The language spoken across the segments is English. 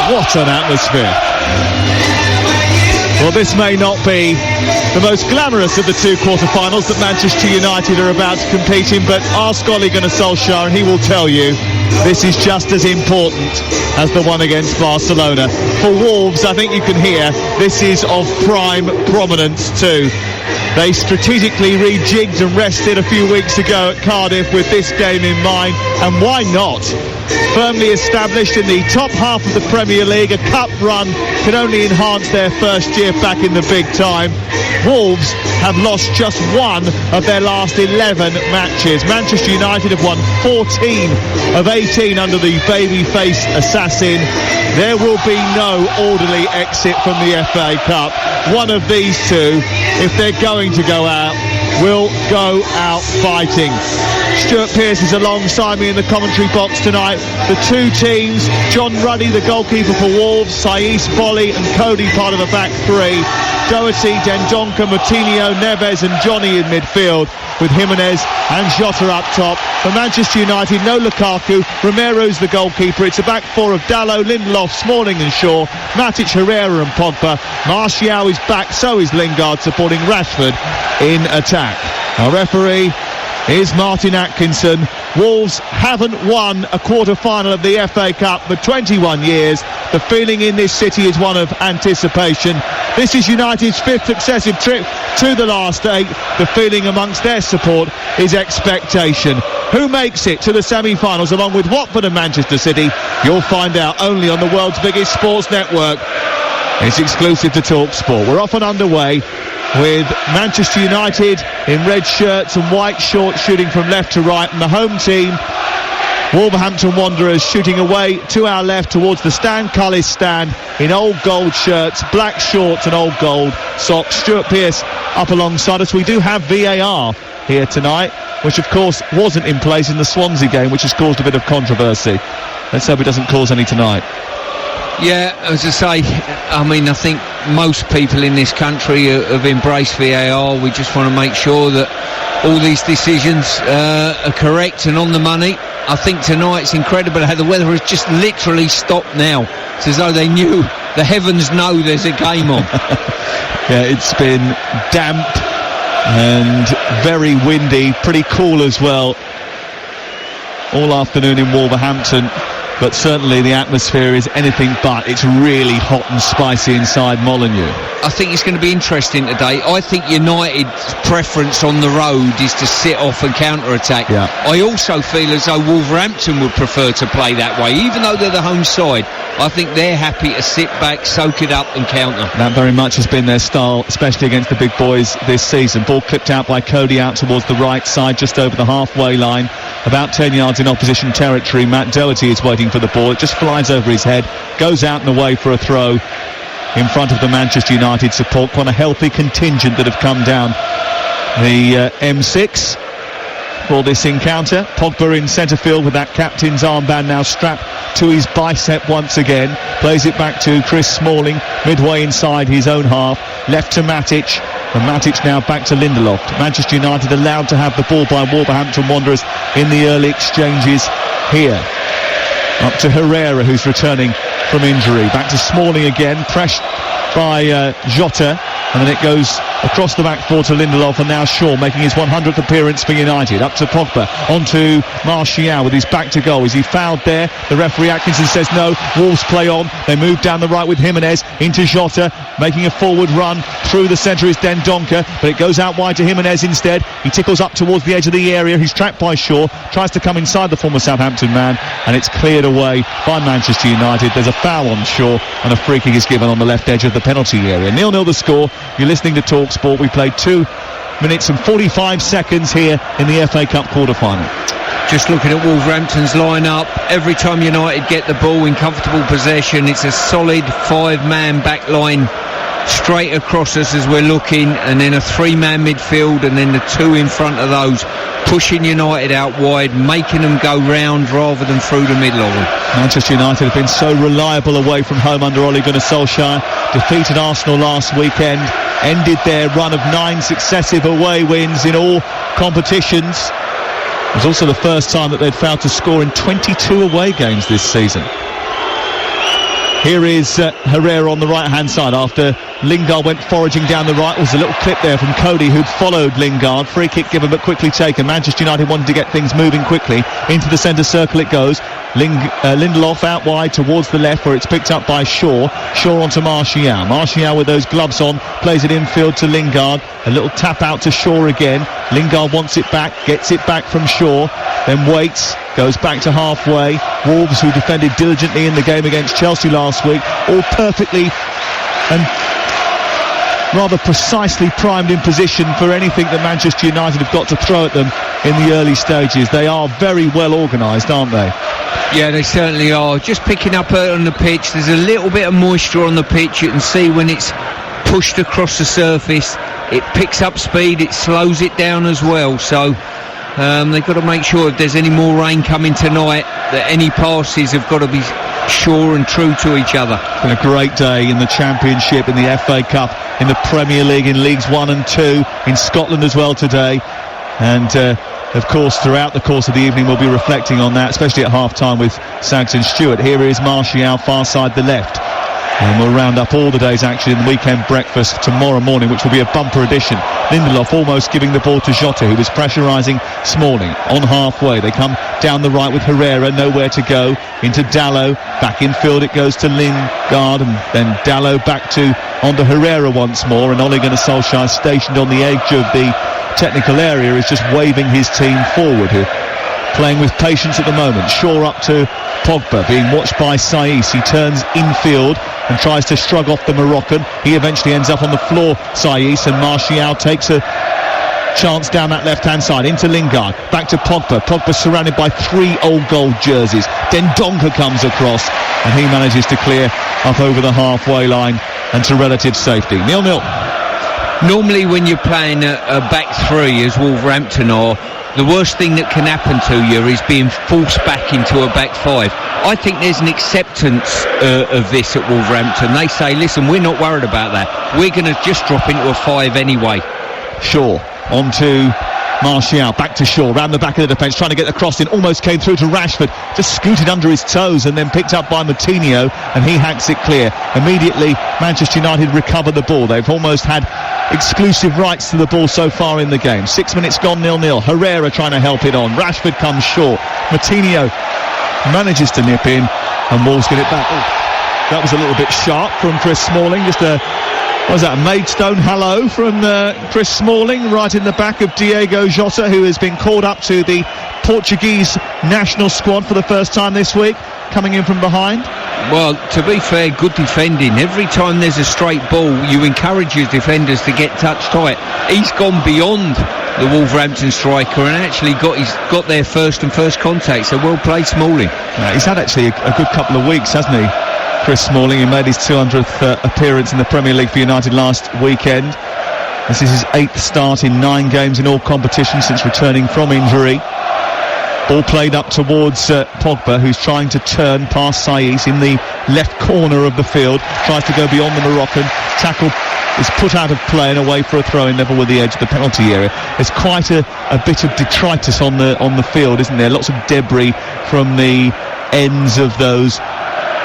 What an atmosphere. Well, this may not be the most glamorous of the two quarter-finals that Manchester United are about to compete in, but ask Ole Gunnar Solskjaer and he will tell you this is just as important as the one against Barcelona. For Wolves, I think you can hear this is of prime prominence too. They strategically rejigged and rested a few weeks ago at Cardiff with this game in mind, and why not? Firmly established in the top half of the Premier League, a cup run can only enhance their first year back in the big time. Wolves have lost just one of their last 11 matches. Manchester United have won 14 of 18 under the baby-faced assassin. There will be no orderly exit from the FA Cup. One of these two, if they're going to go out, will go out fighting. Stuart Pearce is alongside me in the commentary box tonight. The two teams, John Ruddy, the goalkeeper for Wolves, Saiss Bolly and Cody part of the back three. Doherty, Dendoncker, Moutinho, Neves and Johnny in midfield, with Jimenez and Jota up top. For Manchester United, no Lukaku, Romero's the goalkeeper. It's a back four of Dalot, Lindelof, Smalling and Shaw, Matic, Herrera and Pogba. Martial is back, so is Lingard, supporting Rashford in attack. Our referee is Martin Atkinson. Wolves haven't won a quarter-final of the FA Cup for 21 years. The feeling in this city is one of anticipation. This is United's fifth successive trip to the last eight. The feeling amongst their support is expectation. Who makes it to the semi-finals along with Watford and Manchester City? You'll find out only on the world's biggest sports network. It's exclusive to TalkSport. We're off and underway with Manchester United in red shirts and white shorts shooting from left to right, and the home team, Wolverhampton Wanderers, shooting away to our left towards the Stan Cullis stand in old gold shirts, black shorts and old gold socks. Stuart Pearce up alongside us. We do have VAR here tonight, which of course wasn't in place in the Swansea game, which has caused a bit of controversy. Let's hope it doesn't cause any tonight. Yeah, as I say, I mean, I think most people in this country have embraced VAR. We just want to make sure that all these decisions are correct and on the money. I think tonight's incredible how the weather has just literally stopped now. It's as though they knew, the heavens know there's a game on. Yeah, it's been damp and very windy, pretty cool as well all afternoon in Wolverhampton. But certainly the atmosphere is anything but. It's really hot and spicy inside Molineux. I think it's going to be interesting today. I think United's preference on the road is to sit off and counter-attack. Yeah. I also feel as though Wolverhampton would prefer to play that way. Even though they're the home side, I think they're happy to sit back, soak it up and counter. That very much has been their style, especially against the big boys this season. Ball clipped out by Cody out towards the right side, just over the halfway line. About 10 yards in opposition territory. Matt Doherty is waiting for the ball. It just flies over his head, goes out and away for a throw in front of the Manchester United support. Quite a healthy contingent that have come down the M6 for this encounter. Pogba in centre field with that captain's armband now strapped to his bicep once again. Plays it back to Chris Smalling, midway inside his own half. Left to Matic. And Matic now back to Lindelof. Manchester United allowed to have the ball by Wolverhampton Wanderers in the early exchanges here. Up to Herrera, who's returning from injury. Back to Smalling again, pressed by Jota. And then it goes across the back four to Lindelof, and now Shaw making his 100th appearance for United. Up to Pogba, onto Martial with his back to goal. Is he fouled there? The referee Atkinson says no. Wolves play on. They move down the right with Jimenez into Jota, making a forward run through the centre is Dendoncker, but it goes out wide to Jimenez instead. He tickles up towards the edge of the area. He's trapped by Shaw, tries to come inside the former Southampton man, and it's cleared away by Manchester United. There's a foul on Shaw, and a free kick is given on the left edge of the penalty area. 0-0 the score. You're listening to TalkSport. We played 2 minutes and 45 seconds here in the FA Cup quarter-final. Just looking at Wolverhampton's line-up, every time United get the ball in comfortable possession, it's a solid 5-man back line straight across us as we're looking, and then a 3-man midfield, and then the 2 in front of those, pushing United out wide, making them go round rather than through the middle of them. Manchester United have been so reliable away from home under Ole Gunnar Solskjaer. Defeated Arsenal last weekend, ended their run of 9 successive away wins in all competitions. It was also the first time that they'd failed to score in 22 away games this season. Here is Herrera on the right-hand side after Lingard went foraging down the right. There was a little clip there from Cody, who'd followed Lingard. Free kick given but quickly taken. Manchester United wanted to get things moving quickly. Into the centre circle it goes. Lindelof out wide towards the left, where it's picked up by Shaw. Shaw onto Martial. Martial with those gloves on plays it infield to Lingard. A little tap out to Shaw again. Lingard wants it back, gets it back from Shaw, then waits, goes back to halfway. Wolves, who defended diligently in the game against Chelsea last week, all perfectly and rather precisely primed in position for anything that Manchester United have got to throw at them in the early stages. They are very well organised, aren't they? Yeah, they certainly are. Just picking up on the pitch, there's a little bit of moisture on the pitch. You can see when it's pushed across the surface, it picks up speed, it slows it down as well. So they've got to make sure if there's any more rain coming tonight, that any passes have got to be sure and true to each other. Been a great day in the Championship, in the FA Cup, in the Premier League, in Leagues 1 and 2, in Scotland as well today. And of course, throughout the course of the evening, we'll be reflecting on that, especially at half-time with Sagston Stewart. Here is Martial, far side the left. And we'll round up all the day's action in the weekend breakfast tomorrow morning, which will be a bumper edition. Lindelof almost giving the ball to Jota, who was pressurising Smalling on halfway. They come down the right with Herrera, nowhere to go. Into Dalot, back in field it goes to Lingard, and then Dalot back onto Herrera once more. And Ole Gunnar Solskjaer, stationed on the edge of the technical area, is just waving his team forward, playing with patience at the moment. Shaw up to Pogba, being watched by Saiss. He turns infield and tries to shrug off the Moroccan. He eventually ends up on the floor, Saiss, and Martial takes a chance down that left-hand side into Lingard, back to Pogba. Pogba surrounded by 3 old gold jerseys. Dendoncker comes across and he manages to clear up over the halfway line and to relative safety. 0-0. Normally when you're playing a back three, as Wolverhampton are, the worst thing that can happen to you is being forced back into a back five. I think there's an acceptance of this at Wolverhampton. They say, listen, we're not worried about that. We're going to just drop into a 5 anyway. Shaw onto Martial, back to Shaw, round the back of the defence, trying to get the cross in, almost came through to Rashford, just scooted under his toes and then picked up by Moutinho, and he hacks it clear. Immediately Manchester United recover the ball. They've almost had exclusive rights to the ball so far in the game. 6 minutes gone, 0-0. Herrera trying to help it on. Rashford comes short. Moutinho manages to nip in, and Wolves get it back. Oh, that was a little bit sharp from Chris Smalling. Just a Maidstone hello from Chris Smalling, right in the back of Diego Jota, who has been called up to the Portuguese national squad for the first time this week, coming in from behind. Well, to be fair, good defending. Every time there's a straight ball, you encourage your defenders to get touch tight. He's gone beyond the Wolverhampton striker and actually got their first contact, so well played, Smalling. He's had actually a good couple of weeks, hasn't he, Chris Smalling? He made his 200th appearance in the Premier League for United last weekend. This is his 8th start in 9 games in all competitions since returning from injury. Ball played up towards Pogba, who's trying to turn past Saiss in the left corner of the field. Tries to go beyond the Moroccan. Tackle is put out of play and away for a throw-in, level with the edge of the penalty area. There's quite a bit of detritus on the field, isn't there? Lots of debris from the ends of those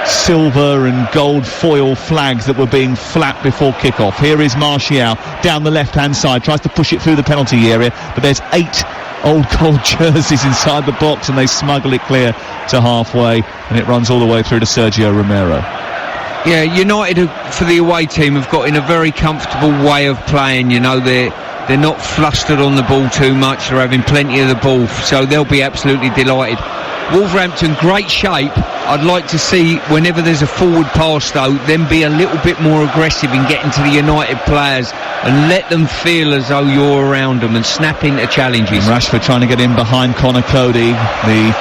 silver and gold foil flags that were being flapped before kick-off. Here is Martial down the left-hand side, tries to push it through the penalty area, but there's 8 old gold jerseys inside the box and they smuggle it clear to halfway, and it runs all the way through to Sergio Romero. Yeah, United for the away team have got in a very comfortable way of playing. You know, they're not flustered on the ball too much. They're having plenty of the ball, so they'll be absolutely delighted. Wolverhampton, great shape. I'd like to see, whenever there's a forward pass though, them be a little bit more aggressive in getting to the United players and let them feel as though you're around them and snap into challenges. Rashford trying to get in behind Connor Cody. The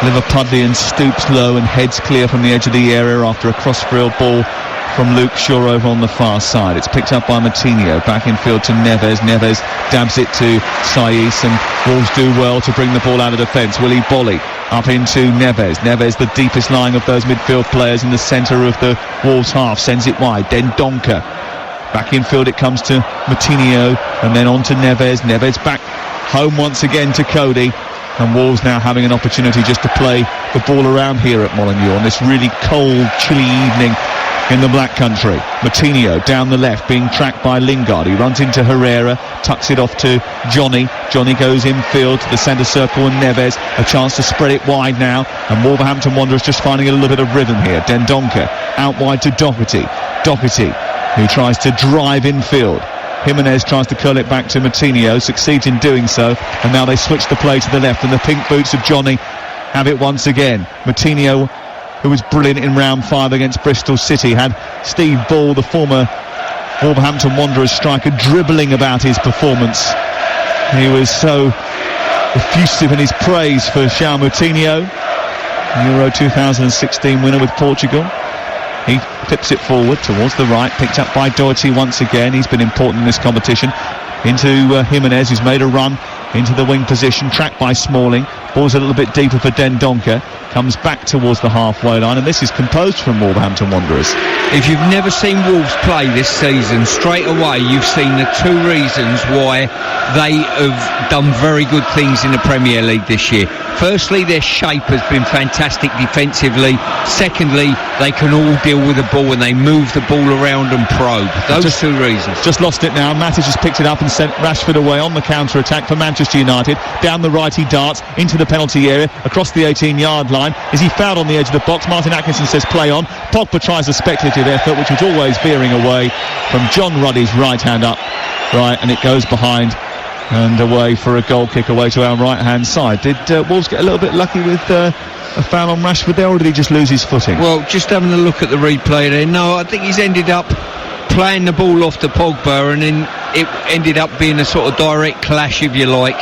Liverpudlian stoops low and heads clear from the edge of the area after a cross-field ball from Luke Shaw over on the far side. It's picked up by Moutinho, back in field to Neves. Neves dabs it to Saiss, and Wolves do well to bring the ball out of defence. Willy Bolly up into Neves. Neves, the deepest lying of those midfield players in the centre of the Wolves half, sends it wide. Dendoncker. Back in field it comes to Moutinho, and then on to Neves. Neves back home once again to Cody. And Wolves now having an opportunity just to play the ball around here at Molineux on this really cold, chilly evening in the Black Country. Moutinho down the left, being tracked by Lingard. He runs into Herrera, tucks it off to Johnny. Johnny goes infield to the centre circle, and Neves a chance to spread it wide now. And Wolverhampton Wanderers just finding a little bit of rhythm here. Dendoncker out wide to Doherty. Doherty, who tries to drive infield. Jimenez tries to curl it back to Moutinho, succeeds in doing so, and now they switch the play to the left, and the pink boots of Johnny have it once again. Moutinho, who was brilliant in round 5 against Bristol City, had Steve Ball, the former Wolverhampton Wanderers striker, dribbling about his performance. He was so effusive in his praise for João Moutinho, Euro 2016 winner with Portugal. He flips it forward towards the right, picked up by Doherty once again. He's been important in this competition. Into Jimenez, who's made a run into the wing position, tracked by Smalling. Ball's a little bit deeper for Dendoncker. Comes back towards the halfway line, and this is composed from Wolverhampton Wanderers. If you've never seen Wolves play this season, straight away you've seen the two reasons why they have done very good things in the Premier League this year. Firstly, their shape has been fantastic defensively. Secondly, they can all deal with the ball and they move the ball around and probe. Those two reasons. Just lost it now. Matic has picked it up and sent Rashford away on the counter-attack for Manchester United. Down the right he darts into the penalty area, across the 18-yard line. Is he fouled on the edge of the box? Martin Atkinson says play on. Pogba tries a speculative effort, which was always veering away from John Ruddy's right hand up. Right, and it goes behind and away for a goal kick away to our right-hand side. Did Wolves get a little bit lucky with a foul on Rashford there, or did he just lose his footing? Well, just having a look at the replay there, no, I think he's ended up playing the ball off to Pogba, and then it ended up being a sort of direct clash, if you like.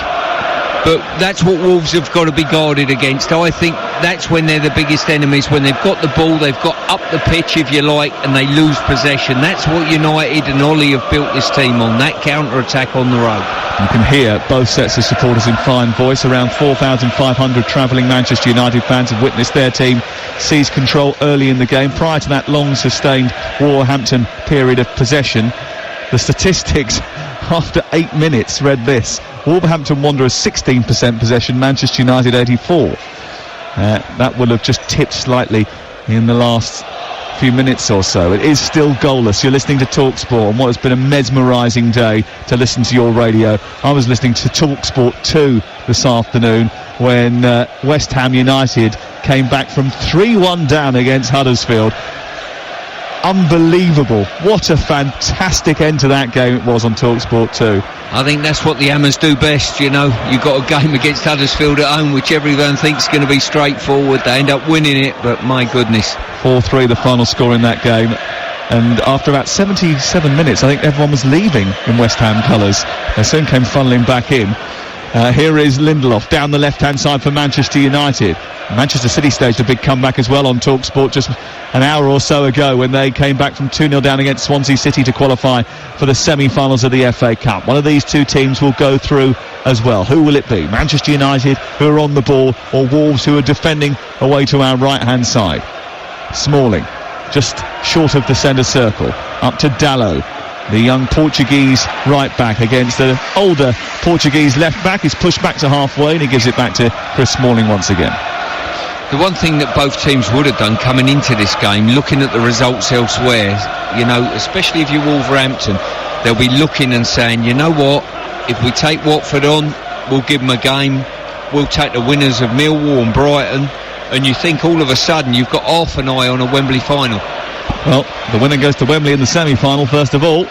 But that's what Wolves have got to be guarded against. I think that's when they're the biggest enemies, when they've got the ball, they've got up the pitch, if you like, and they lose possession. That's what United and Ollie have built this team on, that counter-attack on the road. You can hear both sets of supporters in fine voice. Around 4,500 travelling Manchester United fans have witnessed their team seize control early in the game. Prior to that long sustained Wolverhampton period of possession, the statistics after 8 minutes read this: Wolverhampton Wanderers 16% possession, Manchester United 84. That will have just tipped slightly in the last few minutes or so. It is still goalless. You're listening to TalkSport on what has been a mesmerising day to listen to your radio. I was listening to TalkSport 2 this afternoon when West Ham United came back from 3-1 down against Huddersfield. Unbelievable. What a fantastic end to that game it was on TalkSport 2. I think that's what the Hammers do best, you know. You've got a game against Huddersfield at home which everyone thinks is going to be straightforward. They end up winning it, but my goodness. 4-3 the final score in that game. And after about 77 minutes, I think everyone was leaving in West Ham colours. They soon came funneling back in. Here is Lindelof down the left-hand side for Manchester United. Manchester City staged a big comeback as well on TalkSport just an hour or so ago when they came back from 2-0 down against Swansea City to qualify for the semi-finals of the FA Cup. One of these two teams will go through as well. Who will it be? Manchester United, who are on the ball, or Wolves, who are defending away to our right-hand side? Smalling, just short of the centre circle, up to Dalot. The young Portuguese right back against the older Portuguese left back. He's pushed back to halfway and he gives it back to Chris Smalling once again. The one thing that both teams would have done coming into this game, looking at the results elsewhere, you know, especially if you're Wolverhampton, they'll be looking and saying, you know what, if we take Watford on, we'll give them a game. We'll take the winners of Millwall and Brighton. And you think all of a sudden you've got half an eye on a Wembley final. Well, the winner goes to Wembley in the semi-final first of all.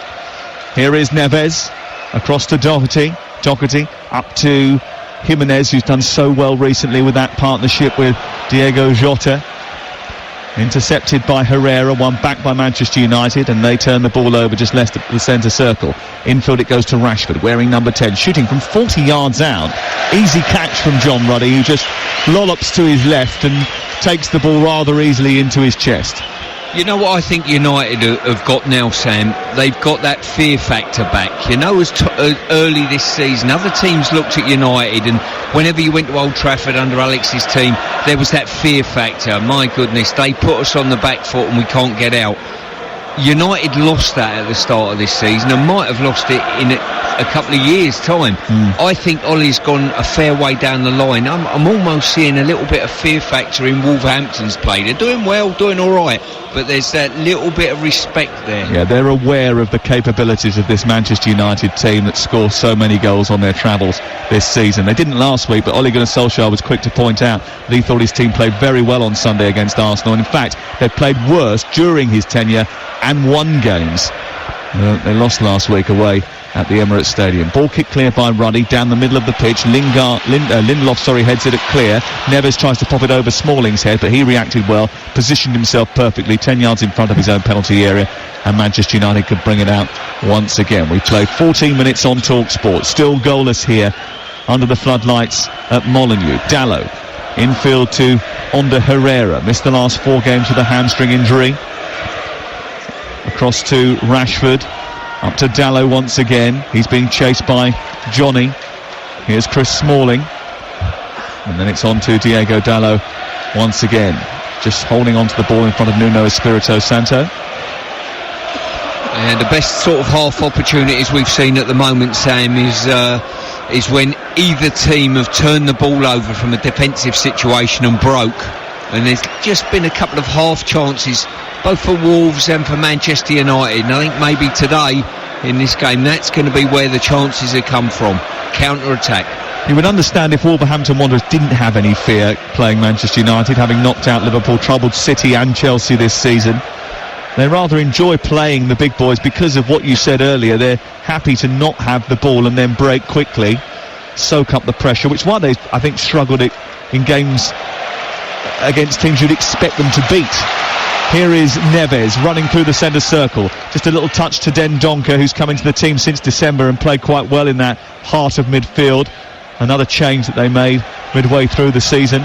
Here is Neves across to Doherty. Doherty up to Jimenez, who's done so well recently with that partnership with Diego Jota. Intercepted by Herrera, one back by Manchester United, and they turn the ball over just left of the centre circle. Infield it goes to Rashford, wearing number 10, shooting from 40 yards out. Easy catch from John Ruddy, who just lollops to his left and takes the ball rather easily into his chest. You know what I think United have got now, Sam? They've got that fear factor back. You know, as early this season, other teams looked at United, and whenever you went to Old Trafford under Alex's team, there was that fear factor. My goodness, they put us on the back foot and we can't get out. United lost that at the start of this season and might have lost it in a couple of years' time. I think Ollie's gone a fair way down the line. I'm almost seeing a little bit of fear factor in Wolverhampton's play. They're doing well, doing all right, but there's that little bit of respect there. Yeah, they're aware of the capabilities of this Manchester United team that scores so many goals on their travels this season. They didn't last week, but Ole Gunnar Solskjaer was quick to point out that he thought his team played very well on Sunday against Arsenal, and in fact they played worse during his tenure and won games. They lost last week away at the Emirates Stadium. Ball kicked clear by Ruddy down the middle of the pitch. Lindelof heads it at clear. Neves tries to pop it over Smalling's head, but he reacted well, positioned himself perfectly 10 yards in front of his own penalty area, and Manchester United could bring it out once again. We played 14 minutes on TalkSport, still goalless here under the floodlights at Molineux. Dalot infield to Ander Herrera, missed the last 4 games with a hamstring injury. Across to Rashford, up to Dalot once again. He's being chased by Johnny. Here's Chris Smalling, and then it's on to Diego Dalot once again, just holding on to the ball in front of Nuno Espirito Santo. And the best sort of half opportunities we've seen at the moment, Sam, is when either team have turned the ball over from a defensive situation and broke. And there's just been a couple of half chances, both for Wolves and for Manchester United. And I think maybe today, in this game, that's going to be where the chances have come from. Counter-attack. You would understand if Wolverhampton Wanderers didn't have any fear playing Manchester United, having knocked out Liverpool, troubled City and Chelsea this season. They rather enjoy playing the big boys because of what you said earlier. They're happy to not have the ball and then break quickly, soak up the pressure, which is why they, I think, struggled in games against teams you'd expect them to beat. Here is Neves running through the centre circle. Just a little touch to Dendoncker, who's come into the team since December and played quite well in that heart of midfield. Another change that they made midway through the season.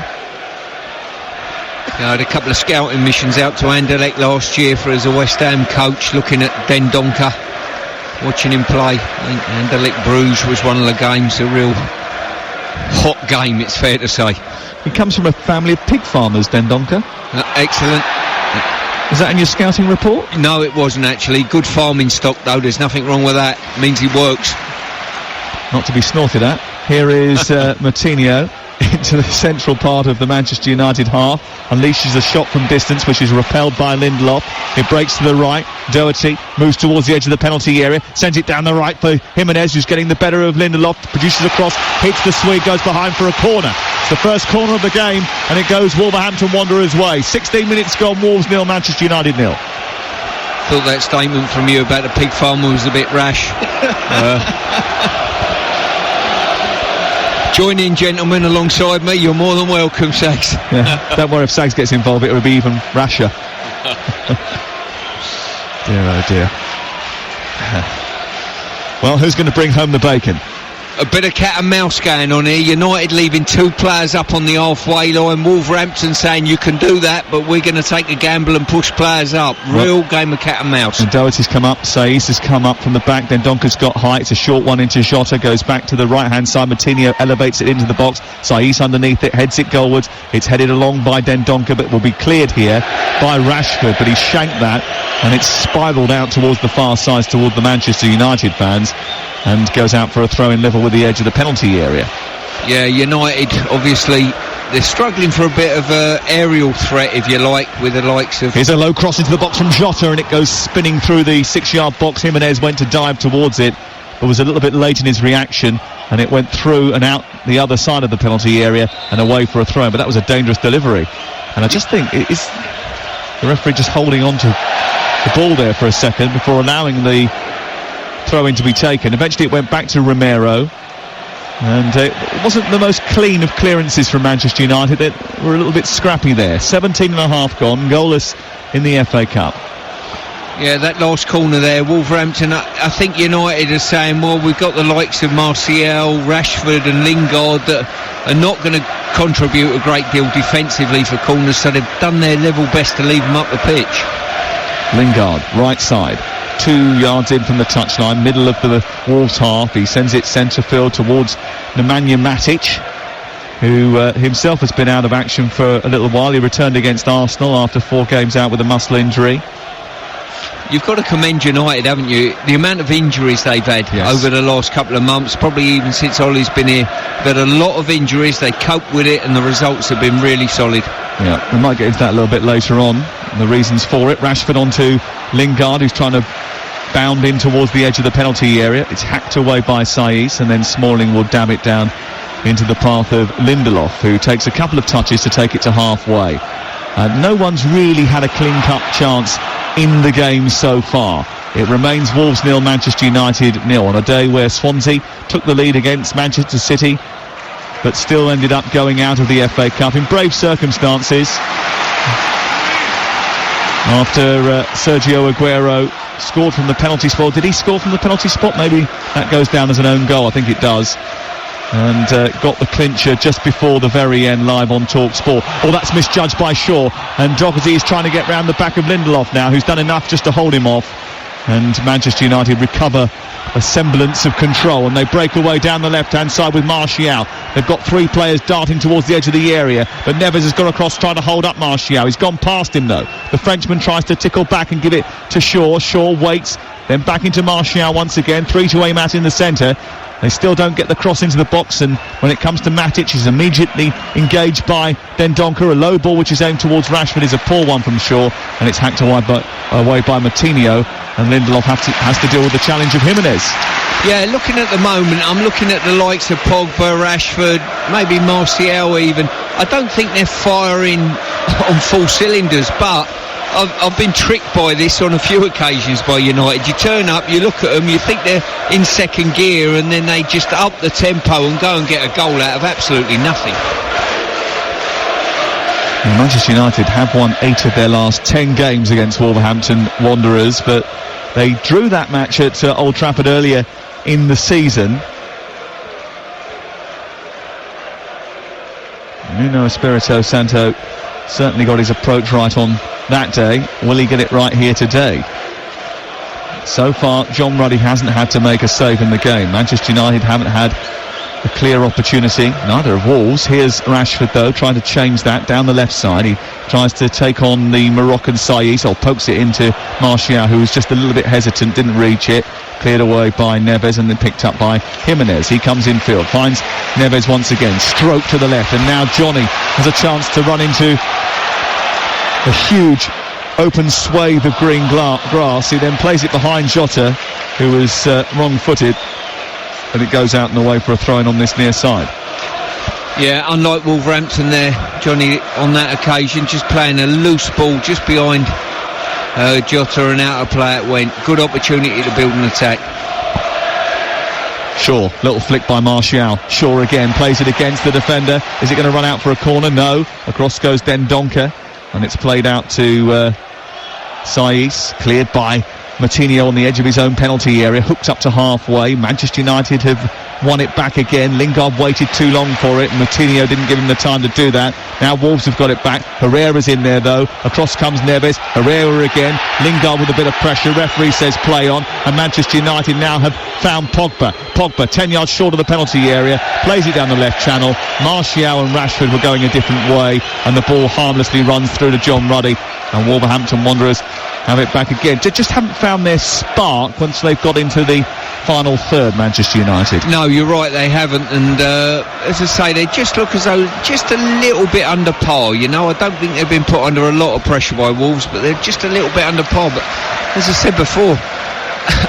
I had a couple of scouting missions out to Anderlecht last year as a West Ham coach, looking at Dendoncker, watching him play. I think Anderlecht Bruges was one of the games, a real hot game, it's fair to say. He comes from a family of pig farmers, Dendoncker. Excellent. Is that in your scouting report? No, it wasn't actually. Good farming stock though, there's nothing wrong with that. It means he works. Not to be snorted at. Here is Moutinho into the central part of the Manchester United half, unleashes a shot from distance which is repelled by Lindelof. It breaks to the right. Doherty moves towards the edge of the penalty area, sends it down the right for Jimenez, who's getting the better of Lindelof, produces a cross, hits the Swede, goes behind for a corner. It's the first corner of the game, and it goes Wolverhampton Wanderers' way. 16 minutes gone, Wolves 0, Manchester United 0. Thought that statement from you about the pig farmer was a bit rash. Join in, gentlemen, alongside me. You're more than welcome, Sags. Yeah, don't worry, if Sags gets involved, it will be even rasher. Dear, oh dear. Well, who's going to bring home the bacon? A bit of cat and mouse going on here. United leaving 2 players up on the halfway line. Wolverhampton saying you can do that, but we're going to take a gamble and push players up. Real game of cat and mouse. And Doherty's come up, Saiz has come up from the back, then Donker's got height, it's a short one into Jota, goes back to the right hand side, Moutinho elevates it into the box, Saiz underneath it, heads it goalwards, it's headed along by Dendoncker, but will be cleared here by Rashford, but he shanked that and it's spiralled out towards the far side, towards the Manchester United fans, and goes out for a throw-in level with the edge of the penalty area. Yeah, United, obviously, they're struggling for a bit of an aerial threat, if you like, with the likes of... Here's a low cross into the box from Jota, and it goes spinning through the 6-yard box. Jimenez went to dive towards it, but was a little bit late in his reaction, and it went through and out the other side of the penalty area and away for a throw. But that was a dangerous delivery. And I just think it is the referee just holding on to the ball there for a second before allowing the throw-in to be taken. Eventually it went back to Romero, and it wasn't the most clean of clearances from Manchester United. They were a little bit scrappy there. 17 and a half gone, goalless in the FA Cup. Yeah, that last corner there, Wolverhampton, I think United are saying, well, we've got the likes of Martial, Rashford and Lingard that are not going to contribute a great deal defensively for corners, so they've done their level best to leave them up the pitch. Lingard, right side, 2 yards in from the touchline, middle of the Wolves half. He sends it centre field towards Nemanja Matic, who himself has been out of action for a little while. He returned against Arsenal after 4 games out with a muscle injury. you've got to commend United, haven't you? The amount of injuries they've had over the last couple of months, probably even since Ollie's been here. They've had a lot of injuries, they cope with it, and the results have been really solid. Yeah, we might get into that a little bit later on, the reasons for it. Rashford onto Lingard, who's trying to bound in towards the edge of the penalty area. It's hacked away by Saiss, and then Smalling will dab it down into the path of Lindelof, who takes a couple of touches to take it to halfway. No one's really had a clean-cut chance in the game so far. It remains Wolves 0, Manchester United 0, on a day where Swansea took the lead against Manchester City, but still ended up going out of the FA Cup in brave circumstances. After Sergio Aguero scored from the penalty spot. Did he score from the penalty spot? Maybe that goes down as an own goal. I think it does. And got the clincher just before the very end, live on TalkSport. Oh, that's misjudged by Shaw, and Doherty is trying to get round the back of Lindelof now, who's done enough just to hold him off. And Manchester United recover a semblance of control, and they break away down the left-hand side with Martial. They've got three players darting towards the edge of the area, but Neves has gone across trying to hold up Martial. He's gone past him though. The Frenchman tries to tickle back and give it to Shaw. Shaw waits, then back into Martial once again. 3 to aim at in the centre. They still don't get the cross into the box, and when it comes to Matic, he's immediately engaged by Dendoncker. A low ball which is aimed towards Rashford is a poor one from Shaw, and it's hacked away by Moutinho, and Lindelof has to deal with the challenge of Jimenez. Yeah, looking at the moment, I'm looking at the likes of Pogba, Rashford, maybe Martial even. I don't think they're firing on full cylinders, but I've been tricked by this on a few occasions by United. You turn up, you look at them, you think they're in second gear, and then they just up the tempo and go and get a goal out of absolutely nothing. Well, Manchester United have won 8 of their last 10 games against Wolverhampton Wanderers, but they drew that match at Old Trafford earlier in the season. Nuno Espirito Santo certainly got his approach right on that day. Will he get it right here today? So far, John Ruddy hasn't had to make a save in the game. Manchester United haven't had a clear opportunity, neither have Wolves. Here's Rashford though, trying to change that down the left side. He tries to take on the Moroccan Saiss, or pokes it into Martial, who was just a little bit hesitant, didn't reach it. Cleared away by Neves and then picked up by Jimenez. He comes infield, finds Neves once again, stroke to the left, and now Johnny has a chance to run into a huge open swathe of green grass. He then plays it behind Jota, who was wrong-footed, and it goes out and away for a throw-in on this near side. Yeah, unlike Wolverhampton there, Johnny on that occasion just playing a loose ball just behind Jota, and out of play it went. Good opportunity to build an attack. Shaw, little flick by Martial. Shaw again, plays it against the defender. Is it going to run out for a corner? No. Across goes Dendoncker, and it's played out to Saiss, cleared by Moutinho on the edge of his own penalty area, hooked up to halfway. Manchester United have won it back again. Lingard waited too long for it, and Moutinho didn't give him the time to do that. Now Wolves have got it back. Herrera's in there though. Across comes Neves. Herrera again. Lingard with a bit of pressure. Referee says play on, and Manchester United now have found Pogba. Pogba 10 yards short of the penalty area, plays it down the left channel. Martial and Rashford were going a different way, and the ball harmlessly runs through to John Ruddy, and Wolverhampton Wanderers have it back again. They just haven't found their spark once they've got into the final third, Manchester United. No, you're right, they haven't, and as I say, they just look as though just a little bit under par. You know, I don't think they've been put under a lot of pressure by Wolves, but they're just a little bit under par. But as I said before,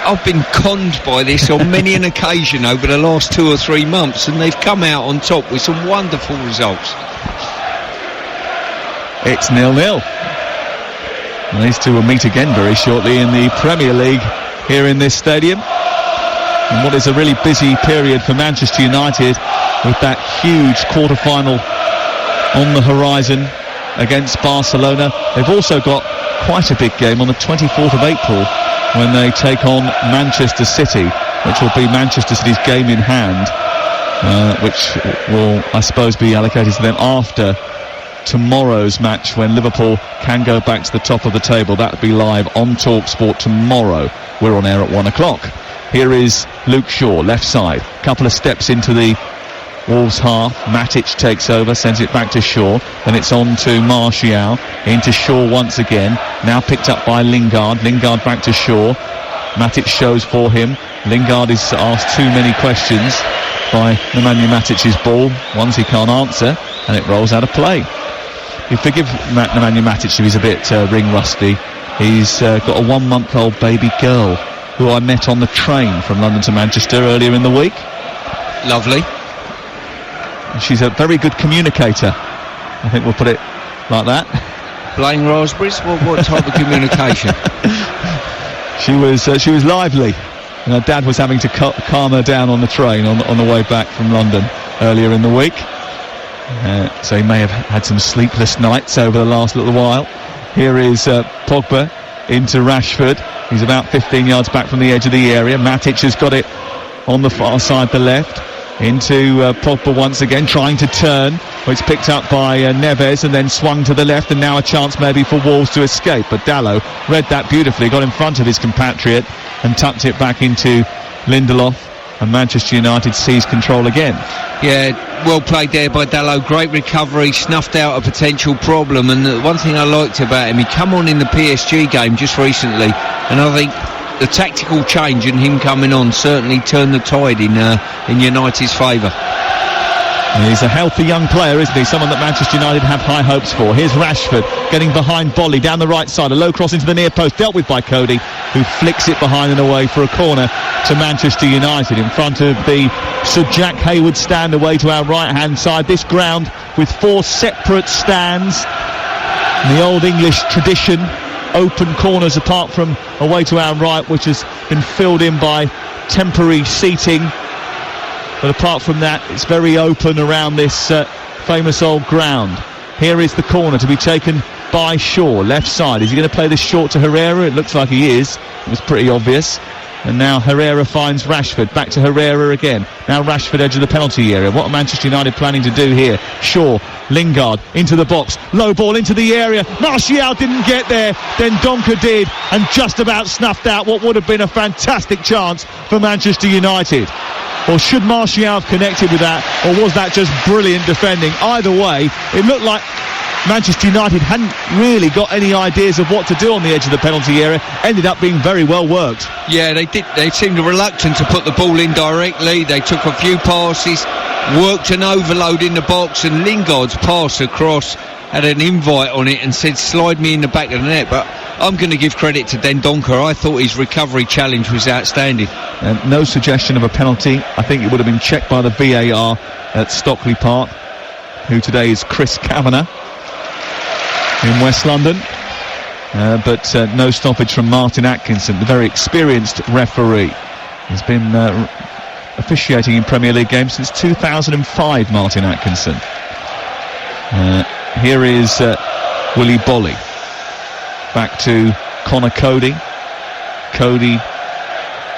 I've been conned by this on many an occasion over the last 2 or 3 months, and they've come out on top with some wonderful results. It's 0-0. And these two will meet again very shortly in the Premier League here in this stadium. And what is a really busy period for Manchester United, with that huge quarter-final on the horizon against Barcelona. They've also got quite a big game on the 24th of April when they take on Manchester City, which will be Manchester City's game in hand, which will, I suppose, be allocated to them after tomorrow's match, when Liverpool can go back to the top of the table. That'll be live on TalkSport tomorrow. We're on air at 1 o'clock. Here is Luke Shaw, left side, couple of steps into the Wolves half. Matic takes over, sends it back to Shaw. Then it's on to Martial. Into Shaw once again. Now picked up by Lingard. Lingard back to Shaw. Matic shows for him. Lingard is asked too many questions by Nemanja Matic's ball. Ones he can't answer. And it rolls out of play. You forgive Nemanja Matic if he's a bit ring rusty. He's got a 1-month-old baby girl who I met on the train from London to Manchester earlier in the week. Lovely. She's a very good communicator. I think we'll put it like that. Playing raspberries? What type of communication? She was lively. And her dad was having to calm her down on the train on the way back from London earlier in the week. So he may have had some sleepless nights over the last little while. Here is Pogba into Rashford. He's about 15 yards back from the edge of the area. Matic has got it on the far side, the left. Into Pogba once again, trying to turn. It's picked up by Neves and then swung to the left, and now a chance maybe for Wolves to escape. But Dalot read that beautifully, got in front of his compatriot and tucked it back into Lindelof. And Manchester United seize control again. Yeah, well played there by Dalot. Great recovery, snuffed out a potential problem. And the one thing I liked about him, he come on in the PSG game just recently, and I think the tactical change and him coming on certainly turned the tide in United's favour. He's a healthy young player, isn't he? Someone that Manchester United have high hopes for. Here's Rashford getting behind Bolly down the right side. A low cross into the near post, dealt with by Cody, who flicks it behind and away for a corner to Manchester United in front of the Sir Jack Hayward stand away to our right hand side. This ground with 4 separate stands. In the old English tradition, open corners apart from away to our right, which has been filled in by temporary seating. But apart from that, it's very open around this famous old ground. Here is the corner to be taken by Shaw, left side. Is he going to play this short to Herrera? It looks like he is. It was pretty obvious. And now Herrera finds Rashford. Back to Herrera again. Now Rashford edge of the penalty area. What are Manchester United planning to do here? Shaw, Lingard into the box. Low ball into the area. Martial didn't get there. Then Donker did and just about snuffed out what would have been a fantastic chance for Manchester United. Or should Martial have connected with that, or was that just brilliant defending? Either way, it looked like Manchester United hadn't really got any ideas of what to do on the edge of the penalty area. Ended up being very well worked. Yeah, they did. They seemed reluctant to put the ball in directly. They took a few passes, worked an overload in the box, and Lingard's pass across had an invite on it and said slide me in the back of the net. But I'm going to give credit to Dendoncker. I thought his recovery challenge was outstanding. No suggestion of a penalty. I think it would have been checked by the VAR at Stockley Park, who today is Chris Kavanagh in West London. But no stoppage from Martin Atkinson, the very experienced referee. He's been officiating in Premier League games since 2005, Martin Atkinson. Here is Willy Bolly. Back to Connor Cody. Cody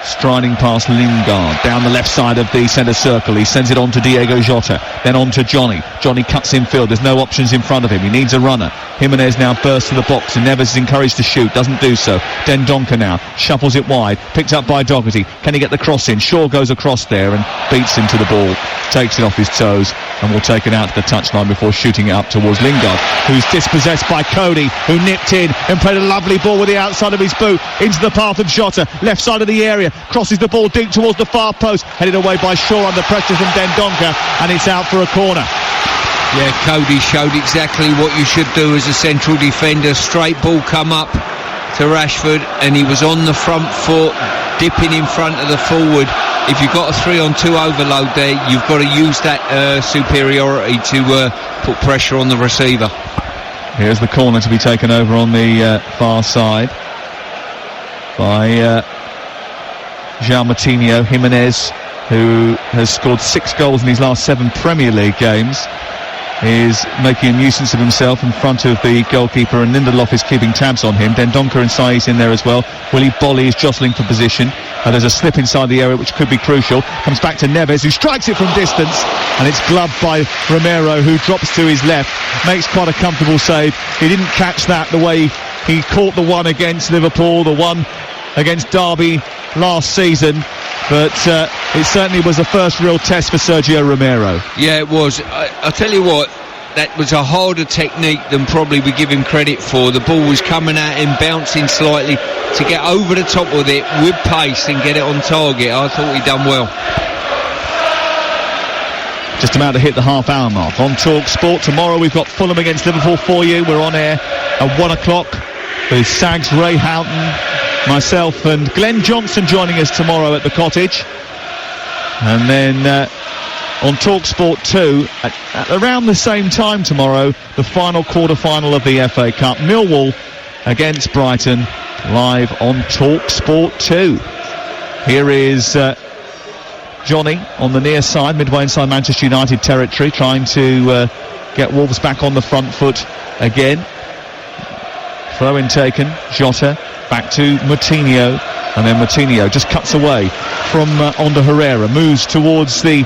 striding past Lingard down the left side of the centre circle. He sends it on to Diego Jota, then on to Johnny. Johnny cuts in field. There's no options in front of him. He needs a runner. Jimenez now bursts to the box and Neves is encouraged to shoot. Doesn't do so. Dendoncker now shuffles it wide. Picked up by Doherty. Can he get the cross in? Shaw goes across there and beats him to the ball. Takes it off his toes and will take it out to the touchline before shooting it up towards Lingard, who's dispossessed by Cody, who nipped in and played a lovely ball with the outside of his boot into the path of Jota, left side of the area, crosses the ball deep towards the far post, headed away by Shaw under pressure from Dendoncker, and it's out for a corner. Yeah, Cody showed exactly what you should do as a central defender. Straight ball come up to Rashford and he was on the front foot, dipping in front of the forward. If you've got a 3-on-2 overload there, you've got to use that superiority to put pressure on the receiver. Here's the corner to be taken over on the far side by João Moutinho. Jimenez, who has scored 6 goals in his last 7 Premier League games, is making a nuisance of himself in front of the goalkeeper, and Lindelof is keeping tabs on him. Dendoncker and Saiz in there as well. Willy Bolly is jostling for position. There's a slip inside the area which could be crucial. Comes back to Neves, who strikes it from distance, and it's gloved by Romero, who drops to his left. Makes quite a comfortable save. He didn't catch that the way he caught the one against Liverpool, the one against Derby last season. but it certainly was the first real test for Sergio Romero. Yeah, it was. I tell you what, that was a harder technique than probably we give him credit for. The ball was coming at him, bouncing slightly. To get over the top with it with pace and get it on target, I thought he'd done well. Just about to hit the half-hour mark on Talk Sport. Tomorrow we've got Fulham against Liverpool for you. We're on air at 1 o'clock with Sags, Ray Houghton, myself and Glenn Johnson joining us tomorrow at the Cottage. And then on Talk Sport 2 at around the same time tomorrow, the final quarter-final of the FA Cup. Millwall against Brighton, live on Talk Sport 2. Here is Johnny on the near side, midway inside Manchester United territory, trying to get Wolves back on the front foot again. Throw-in taken, Jota back to Moutinho, and then Moutinho just cuts away from Ander Herrera, moves towards the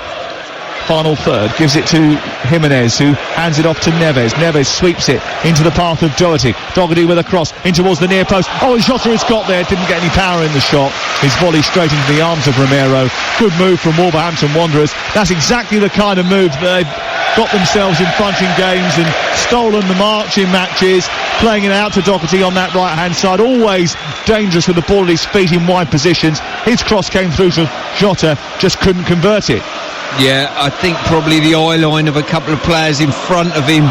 final third, gives it to Jimenez, who hands it off to Neves. Neves sweeps it into the path of Doherty. Doherty with a cross in towards the near post. Oh, Jota has got there, didn't get any power in the shot. His volley straight into the arms of Romero. Good move from Wolverhampton Wanderers. That's exactly the kind of move that they've got themselves in front in games and stolen the march in matches, playing it out to Doherty on that right hand side, always dangerous with the ball at his feet in wide positions. His cross came through to Jota, just couldn't convert it. Yeah, I think probably the eye line of a couple of players in front of him,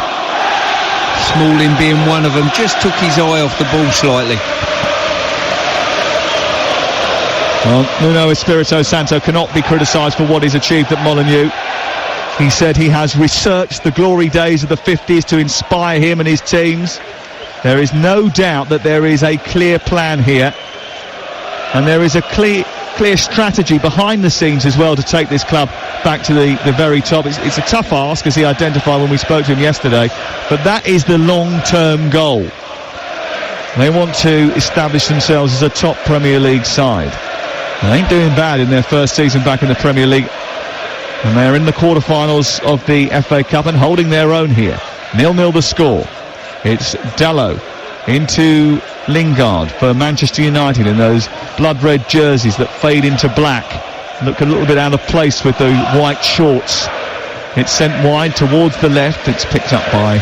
Smalling being one of them, just took his eye off the ball slightly. Well, Nuno Espirito Santo cannot be criticised for what he's achieved at Molineux. He said he has researched the glory days of the 50s to inspire him and his teams. There is no doubt that there is a clear plan here, and there is a clear strategy behind the scenes as well to take this club back to the very top. It's a tough ask, as he identified when we spoke to him yesterday, but that is the long-term goal. They want to establish themselves as a top Premier League side. They ain't doing bad in their first season back in the Premier League, and they're in the quarter-finals of the FA Cup and holding their own here. 0-0 the score. It's Dalot into Lingard for Manchester United in those blood-red jerseys that fade into black. Look a little bit out of place with the white shorts. It's sent wide towards the left. It's picked up by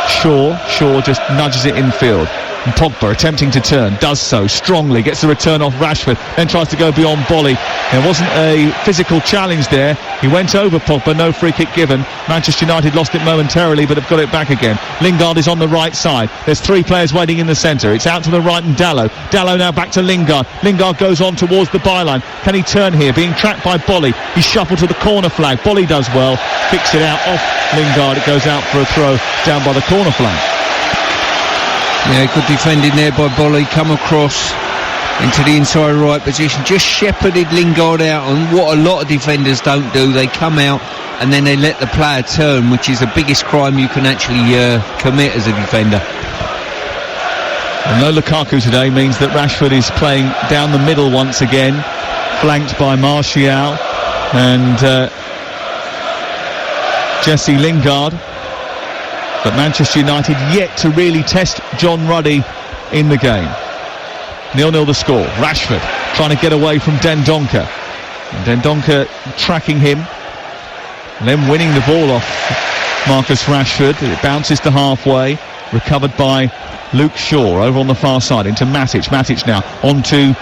Shaw. Shaw just nudges it infield. And Pogba attempting to turn, does so strongly, gets the return off Rashford, then tries to go beyond Bolly. There wasn't a physical challenge there. He went over Pogba, no free kick given. Manchester United lost it momentarily, but have got it back again. Lingard is on the right side. There's three players waiting in the centre. It's out to the right and Dalot. Dalot now back to Lingard. Lingard goes on towards the byline. Can he turn here? Being tracked by Bolly. He's shuffled to the corner flag. Bolly does well. Kicks it out off Lingard. It goes out for a throw down by the corner flag. Yeah, good defending there by Bolly. Come across into the inside right position. Just shepherded Lingard out, and what a lot of defenders don't do. They come out and then they let the player turn, which is the biggest crime you can actually commit as a defender. And no Lukaku today means that Rashford is playing down the middle once again, flanked by Martial and Jesse Lingard. But Manchester United yet to really test John Ruddy in the game. 0-0 the score. Rashford trying to get away from Dendoncker. And Dendoncker tracking him. And then winning the ball off Marcus Rashford. It bounces to halfway. Recovered by Luke Shaw over on the far side into Matic. Matic now onto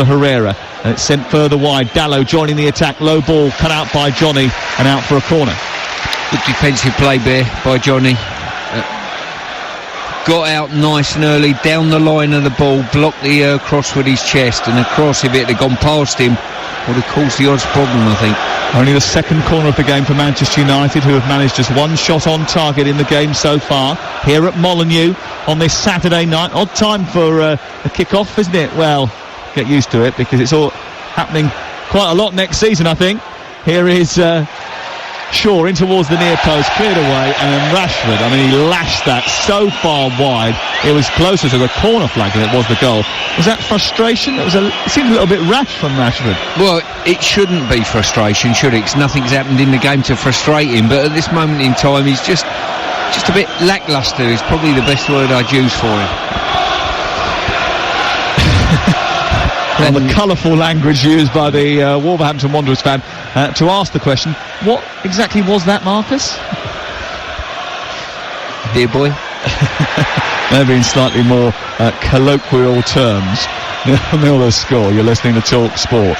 Herrera. And it's sent further wide. Dalot joining the attack. Low ball cut out by Johnny and out for a corner. Good defensive play there by Johnny. Got out nice and early, down the line of the ball, blocked the cross with his chest, and the cross, if it had gone past him, would have caused the odds problem, I think. Only the second corner of the game for Manchester United, who have managed just one shot on target in the game so far, here at Molineux on this Saturday night. Odd time for a kick-off, isn't it? Well, get used to it, because it's all happening quite a lot next season, I think. Here is Shaw in towards the near post, cleared away, and then Rashford, I mean, he lashed that so far wide, it was closer to the corner flag than it was the goal. Was that frustration? It seemed a little bit rash from Rashford. Well, it shouldn't be frustration, should it? 'Cause nothing's happened in the game to frustrate him, but at this moment in time, he's just a bit lacklustre is probably the best word I'd use for him. Rather colourful language used by the Wolverhampton Wanderers fan to ask the question, what exactly was that, Marcus? Dear boy. Maybe in slightly more colloquial terms. 0-0 score. You're listening to Talk Sport.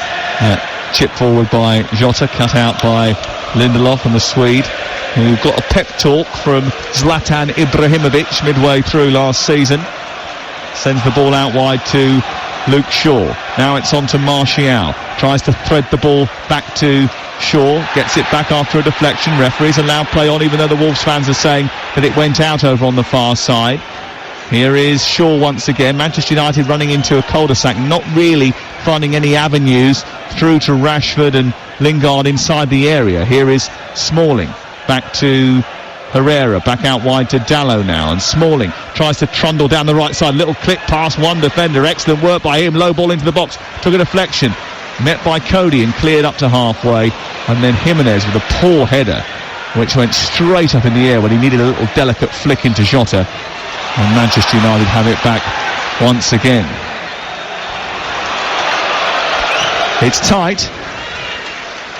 Chip forward by Jota, cut out by Lindelof and the Swede, who got a pep talk from Zlatan Ibrahimovic midway through last season. Sends the ball out wide to Luke Shaw. Now it's on to Martial. Tries to thread the ball back to Shaw. Gets it back after a deflection. Referees allow play on, even though the Wolves fans are saying that it went out over on the far side. Here is Shaw once again. Manchester United running into a cul-de-sac, not really finding any avenues through to Rashford and Lingard inside the area. Here is Smalling. Back to Herrera, back out wide to Dalot now, and Smalling tries to trundle down the right side. Little clip past one defender. Excellent work by him. Low ball into the box. Took a deflection. Met by Cody and cleared up to halfway. And then Jimenez with a poor header, which went straight up in the air when he needed a little delicate flick into Jota. And Manchester United have it back once again. It's tight.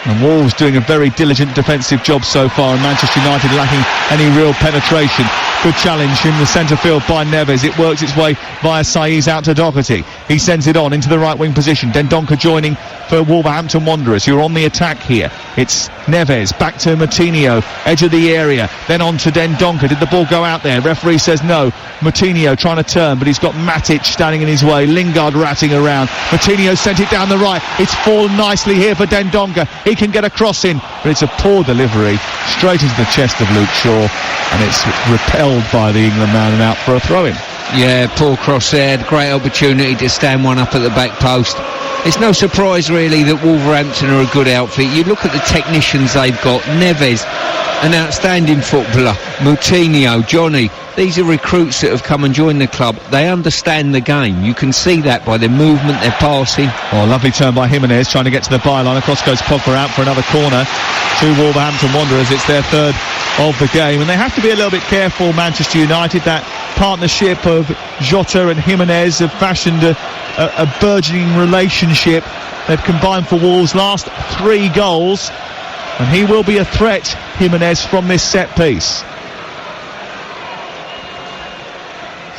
And Wolves doing a very diligent defensive job so far, and Manchester United lacking any real penetration. Good challenge in the centre field by Neves. It works its way via Saiz out to Doherty. He sends it on into the right wing position. Dendoncker joining for Wolverhampton Wanderers, who are on the attack here. It's Neves, back to Moutinho, edge of the area, then on to Dendoncker. Did the ball go out there? Referee says no. Moutinho trying to turn, but he's got Matic standing in his way. Lingard ratting around. Moutinho sent it down the right. It's fallen nicely here for Dendoncker. He can get a cross in, but it's a poor delivery straight into the chest of Luke Shaw, and it's repelled by the England man and out for a throw-in. Yeah, poor cross there. Great opportunity to stand one up at the back post. It's no surprise really that Wolverhampton are a good outfit. You look at the technicians they've got. Neves, an outstanding footballer. Moutinho, Johnny. These are recruits that have come and joined the club. They understand the game. You can see that by their movement, their passing. Oh, lovely turn by Jimenez, trying to get to the byline. Across goes Pogba out for another corner to Wolverhampton Wanderers. It's their third of the game, and they have to be a little bit careful, Manchester United. That partnership of Jota and Jimenez have fashioned a burgeoning relationship. They've combined for Wolves' last 3 goals, and he will be a threat, Jimenez, from this set piece.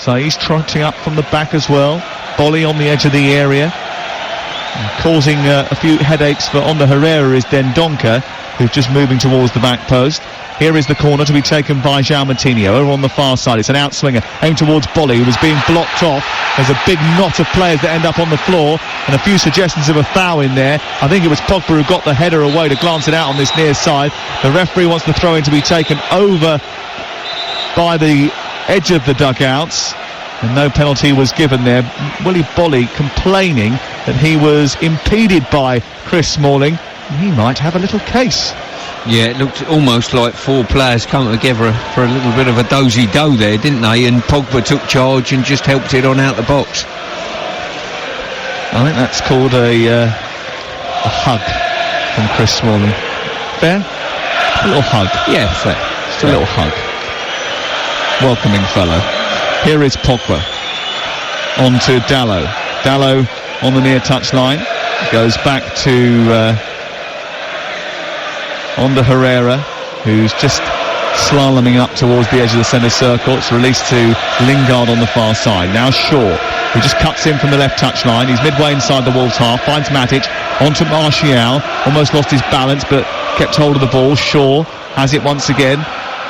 So he's trotting up from the back as well. Bolly on the edge of the area. And causing a few headaches for Ander Herrera is Dendoncker, who's just moving towards the back post. Here is the corner to be taken by João Moutinho over on the far side. It's an outswinger aimed towards Bolly, who was being blocked off. There's a big knot of players that end up on the floor, and a few suggestions of a foul in there. I think it was Pogba who got the header away to glance it out on this near side. The referee wants the throw-in to be taken over by the edge of the dugouts, and no penalty was given there. Willy Bolly complaining that he was impeded by Chris Smalling. He might have a little case. Yeah, it looked almost like 4 players come together for a little bit of a dozy-do there, didn't they? And Pogba took charge and just helped it on out the box. I think that's called a hug from Chris Smalling. Fair? A little hug. Yeah, fair. Just a little hug. Welcoming fellow. Here is Pogba. On to Dalot. Dalot on the near touch line. Goes back to Ander Herrera, who's just slaloming up towards the edge of the centre circle. It's released to Lingard on the far side. Now Shaw, who just cuts in from the left touch line. He's midway inside the Wolves half. Finds Matic. Onto Martial. Almost lost his balance, but kept hold of the ball. Shaw has it once again.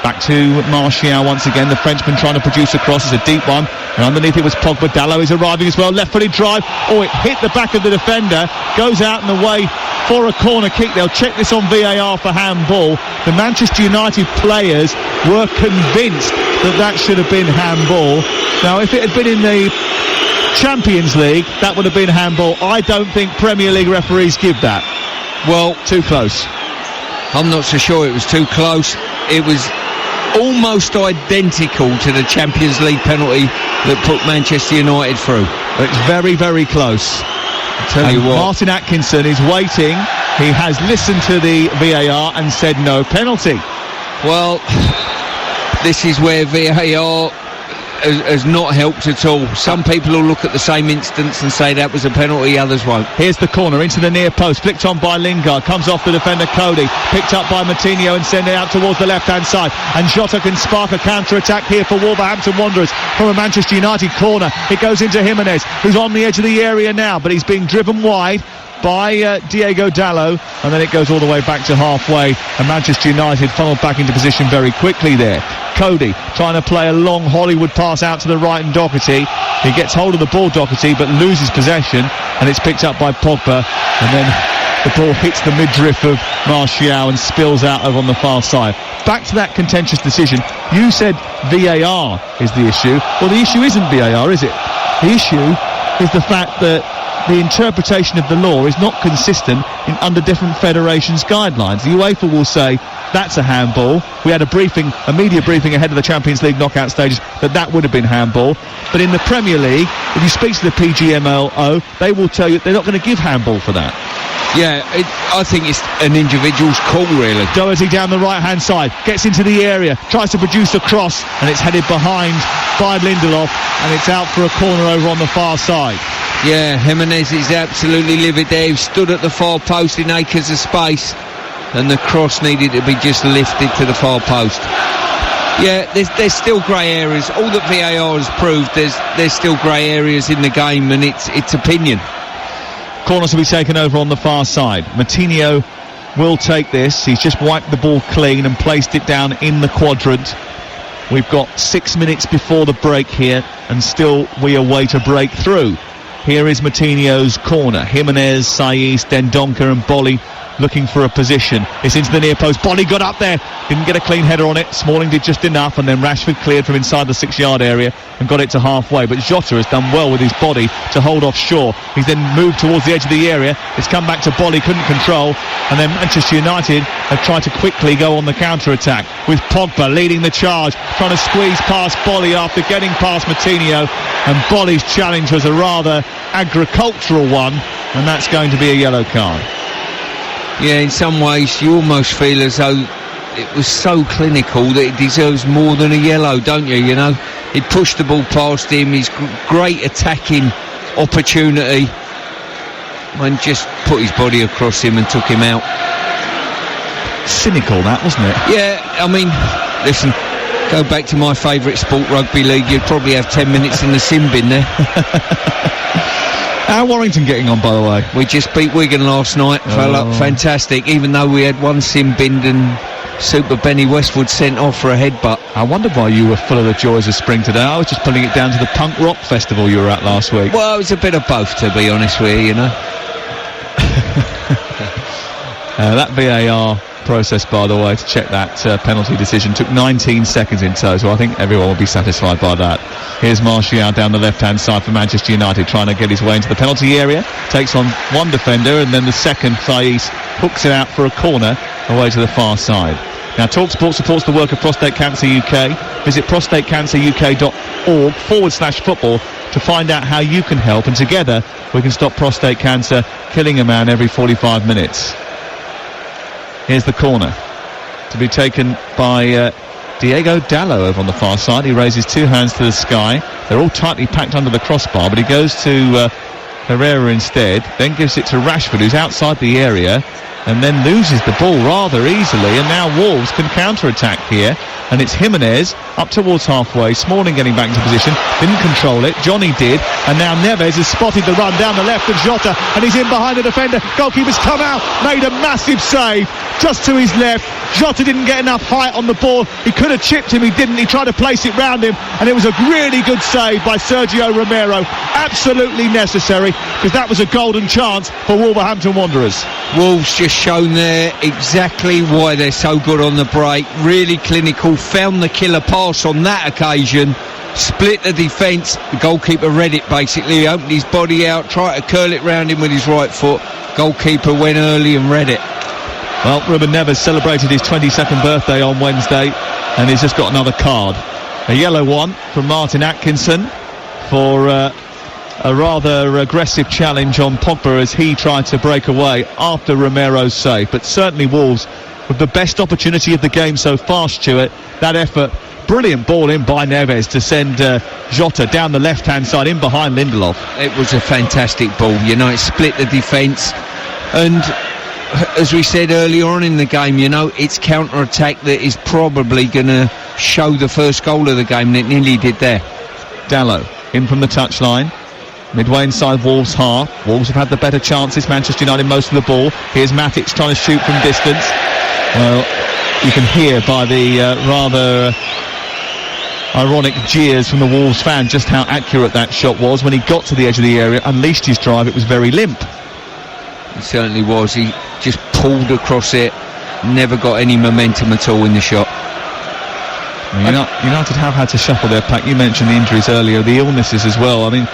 Back to Martial once again. The Frenchman trying to produce a cross. It's a deep one. And underneath it was Pogba. Dalot is arriving as well. Left-footed drive. Oh, it hit the back of the defender. Goes out and away for a corner kick. They'll check this on VAR for handball. The Manchester United players were convinced that that should have been handball. Now, if it had been in the Champions League, that would have been handball. I don't think Premier League referees give that. Well, too close. I'm not so sure it was too close. It was almost identical to the Champions League penalty that put Manchester United through. It's very, very close. Tell you what, Martin Atkinson is waiting. He has listened to the VAR and said no penalty. Well, this is where VAR has not helped at all. Some people will look at the same instance and say that was a penalty, others won't. Here's the corner into the near post, flicked on by Lingard, comes off the defender Cody, picked up by Moutinho and sent it out towards the left-hand side, and Jota can spark a counter-attack here for Wolverhampton Wanderers from a Manchester United corner. It goes into Jimenez, who's on the edge of the area now, but he's being driven wide by Diego Dallo, and then it goes all the way back to halfway, and Manchester United funneled back into position very quickly there. Cody trying to play a long Hollywood pass out to the right, and Doherty, he gets hold of the ball, Doherty, but loses possession, and it's picked up by Pogba, and then the ball hits the midriff of Martial and spills out over on the far side. Back to that contentious decision. You said VAR is the issue. Well, the issue isn't VAR, is it? The issue is the fact that the interpretation of the law is not consistent under different federations' guidelines. The UEFA will say that's a handball. We had a media briefing ahead of the Champions League knockout stages that would have been handball. But in the Premier League, if you speak to the PGMOL, they will tell you they're not going to give handball for that. Yeah, I think it's an individual's call, really. Doherty down the right-hand side, gets into the area, tries to produce a cross, and it's headed behind by Lindelof, and it's out for a corner over on the far side. Yeah, Jimenez is absolutely livid there. He stood at the far post in acres of space, and the cross needed to be just lifted to the far post. Yeah, there's still grey areas. All that VAR has proved, there's still grey areas in the game, and it's opinion. Corners will be taken over on the far side. Moutinho will take this. He's just wiped the ball clean and placed it down in the quadrant. We've got 6 minutes before the break here, and still we await a breakthrough. Here is Moutinho's corner. Jimenez, Saiz, Dendoncker and Bolly looking for a position. It's into the near post. Bolly got up there, didn't get a clean header on it. Smalling did just enough, and then Rashford cleared from inside the 6-yard area and got it to halfway. But Jota has done well with his body to hold off Shaw. He's then moved towards the edge of the area. It's come back to Bolly, couldn't control, and then Manchester United have tried to quickly go on the counter-attack with Pogba leading the charge, trying to squeeze past Bolly after getting past Moutinho, and Bolly's challenge was a rather agricultural one, and that's going to be a yellow card. Yeah, in some ways you almost feel as though it was so clinical that it deserves more than a yellow, don't you? You know, he pushed the ball past him, his great attacking opportunity, and just put his body across him and took him out. Cynical, that, wasn't it? Yeah, I mean, listen, go back to my favourite sport, rugby league, you'd probably have 10 minutes in the sin bin there. How Warrington getting on, by the way? We just beat Wigan last night, fella. Fantastic, even though we had one sin binned and Super Benny Westwood sent off for a headbutt. I wonder why you were full of the joys of spring today. I was just putting it down to the punk rock festival you were at last week. Well, it was a bit of both, to be honest with you, you know. That VAR process, by the way, to check that penalty decision took 19 seconds in total. I think everyone will be satisfied by that. Here's Martial down the left-hand side for Manchester United, trying to get his way into the penalty area. Takes on one defender, and then the second, Saiz, hooks it out for a corner away to the far side. Now, TalkSport supports the work of Prostate Cancer UK. Visit prostatecanceruk.org/football to find out how you can help, and together we can stop prostate cancer killing a man every 45 minutes. Here's the corner to be taken by Diego Dallo over on the far side. He raises two hands to the sky. They're all tightly packed under the crossbar, but he goes to Herrera instead, then gives it to Rashford, who's outside the area, and then loses the ball rather easily, and now Wolves can counter-attack here, and it's Jimenez up towards halfway. Smalling getting back into position, didn't control it, Johnny did, and now Neves has spotted the run down the left of Jota, and he's in behind the defender. Goalkeeper's come out, made a massive save just to his left. Jota didn't get enough height on the ball. He could have chipped him, he didn't. He tried to place it round him, and it was a really good save by Sergio Romero. Absolutely necessary, because that was a golden chance for Wolverhampton Wanderers. Wolves just shown there exactly why they're so good on the break. Really clinical, found the killer pass on that occasion, split the defence. The goalkeeper read it basically. He opened his body out, tried to curl it round him with his right foot. Goalkeeper went early and read it. Well, Ruben Neves celebrated his 22nd birthday on Wednesday, and he's just got another card. A yellow one from Martin Atkinson for a rather aggressive challenge on Pogba as he tried to break away after Romero's save. But certainly Wolves with the best opportunity of the game so far, Stuart. That effort, brilliant ball in by Neves to send Jota down the left-hand side in behind Lindelof. It was a fantastic ball. You know, it split the defence, and as we said earlier on in the game, you know, it's counter-attack that is probably going to show the first goal of the game, and it nearly did there. Dalot in from the touchline, midway inside Wolves' half. Wolves have had the better chances, Manchester United most of the ball. Here's Matic trying to shoot from distance. Well, you can hear by the rather ironic jeers from the Wolves fan just how accurate that shot was. When he got to the edge of the area, unleashed his drive, it was very limp. It certainly was. He just pulled across it, never got any momentum at all in the shot. United have had to shuffle their pack. You mentioned the injuries earlier, the illnesses as well. I mean,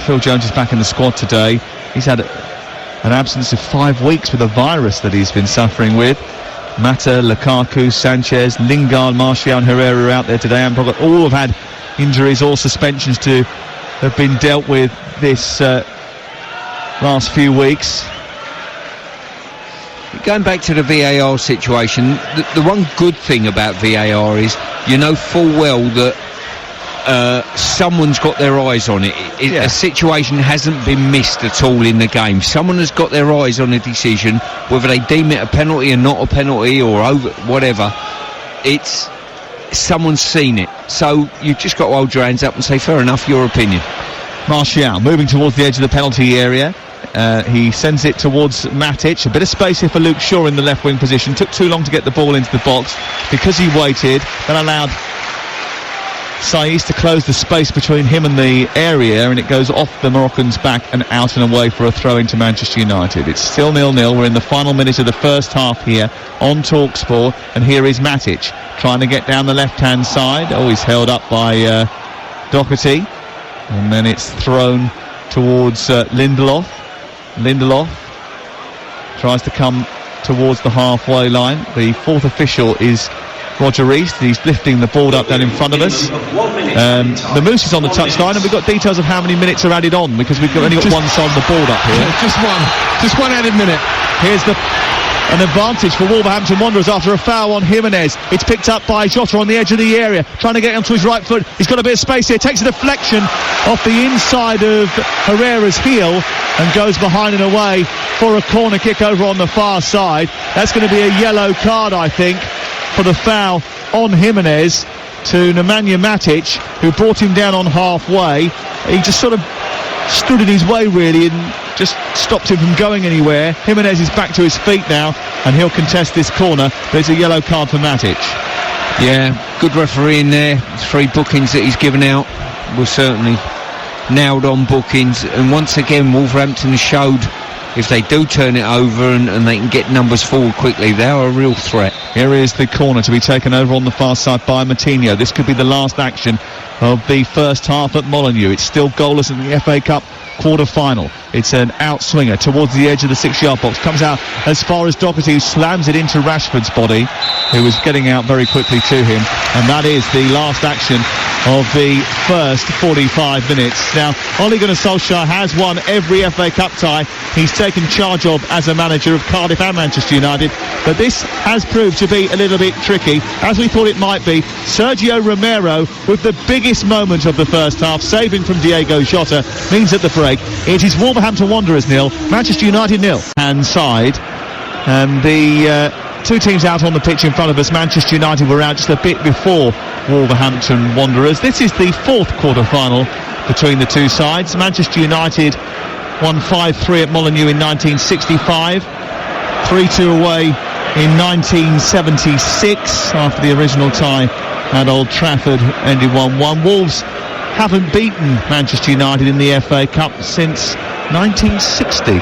Phil Jones is back in the squad today. He's had an absence of 5 weeks with a virus that he's been suffering with. Mata, Lukaku, Sanchez, Lingard, Martial and Herrera are out there today. And all have had injuries or suspensions to have been dealt with this last few weeks. Going back to the VAR situation, the one good thing about VAR is you know full well that someone's got their eyes on it. A situation hasn't been missed at all in the game. Someone has got their eyes on a decision, whether they deem it a penalty or not a penalty or over whatever. It's someone's seen it. So you've just got to hold your hands up and say, fair enough, your opinion. Martial moving towards the edge of the penalty area. He sends it towards Matic. A bit of space here for Luke Shaw in the left wing position. Took too long to get the ball into the box. Because he waited, that allowed Saiz to close the space between him and the area, and it goes off the Moroccan's back and out and away for a throw into Manchester United. It's still 0-0. We're in the final minute of the first half here on TalkSport, and here is Matic trying to get down the left-hand side. Oh, he's held up by Doherty, and then it's thrown towards Lindelof. Lindelof tries to come towards the halfway line. The fourth official is Roger Rees. He's lifting the ball up down in front of us. The Moose is on the touchline, and we've got details of how many minutes are added on, because we've only got one side of the board up here. Just one added minute. Here's an advantage for Wolverhampton Wanderers after a foul on Jimenez. It's picked up by Jota on the edge of the area, trying to get onto his right foot. He's got a bit of space here, takes a deflection off the inside of Herrera's heel and goes behind and away for a corner kick over on the far side. That's going to be a yellow card, I think, for the foul on Jimenez to Nemanja Matic, who brought him down on halfway. He just sort of stood in his way, really, and just stopped him from going anywhere. Jimenez is back to his feet now, and he'll contest this corner. There's a yellow card for Matic. Yeah, good referee in there. 3 bookings that he's given out were certainly nailed on bookings, and once again Wolverhampton showed if they do turn it over and they can get numbers forward quickly, they are a real threat. Here is the corner to be taken over on the far side by Moutinho. This could be the last action of the first half at Molineux. It's still goalless in the FA Cup quarter-final. It's an outswinger towards the edge of the 6-yard box. Comes out as far as Doherty, who slams it into Rashford's body, who was getting out very quickly to him. And that is the last action of the first 45 minutes. Now, Ole Gunnar Solskjaer has won every FA Cup tie he's taken charge of as a manager of Cardiff and Manchester United, but this has proved to be a little bit tricky, as we thought it might be. Sergio Romero with the biggest moment of the first half, saving from Diego Jota, means at the break it is Wolverhampton Wanderers 0, Manchester United 0. Hand side, and the two teams out on the pitch in front of us. Manchester United were out just a bit before Wolverhampton Wanderers. This is the fourth quarter-final between the two sides. Manchester United won 5-3 at Molineux in 1965, 3-2 away in 1976 after the original tie at Old Trafford ended 1-1. Wolves haven't beaten Manchester United in the FA Cup since 1960.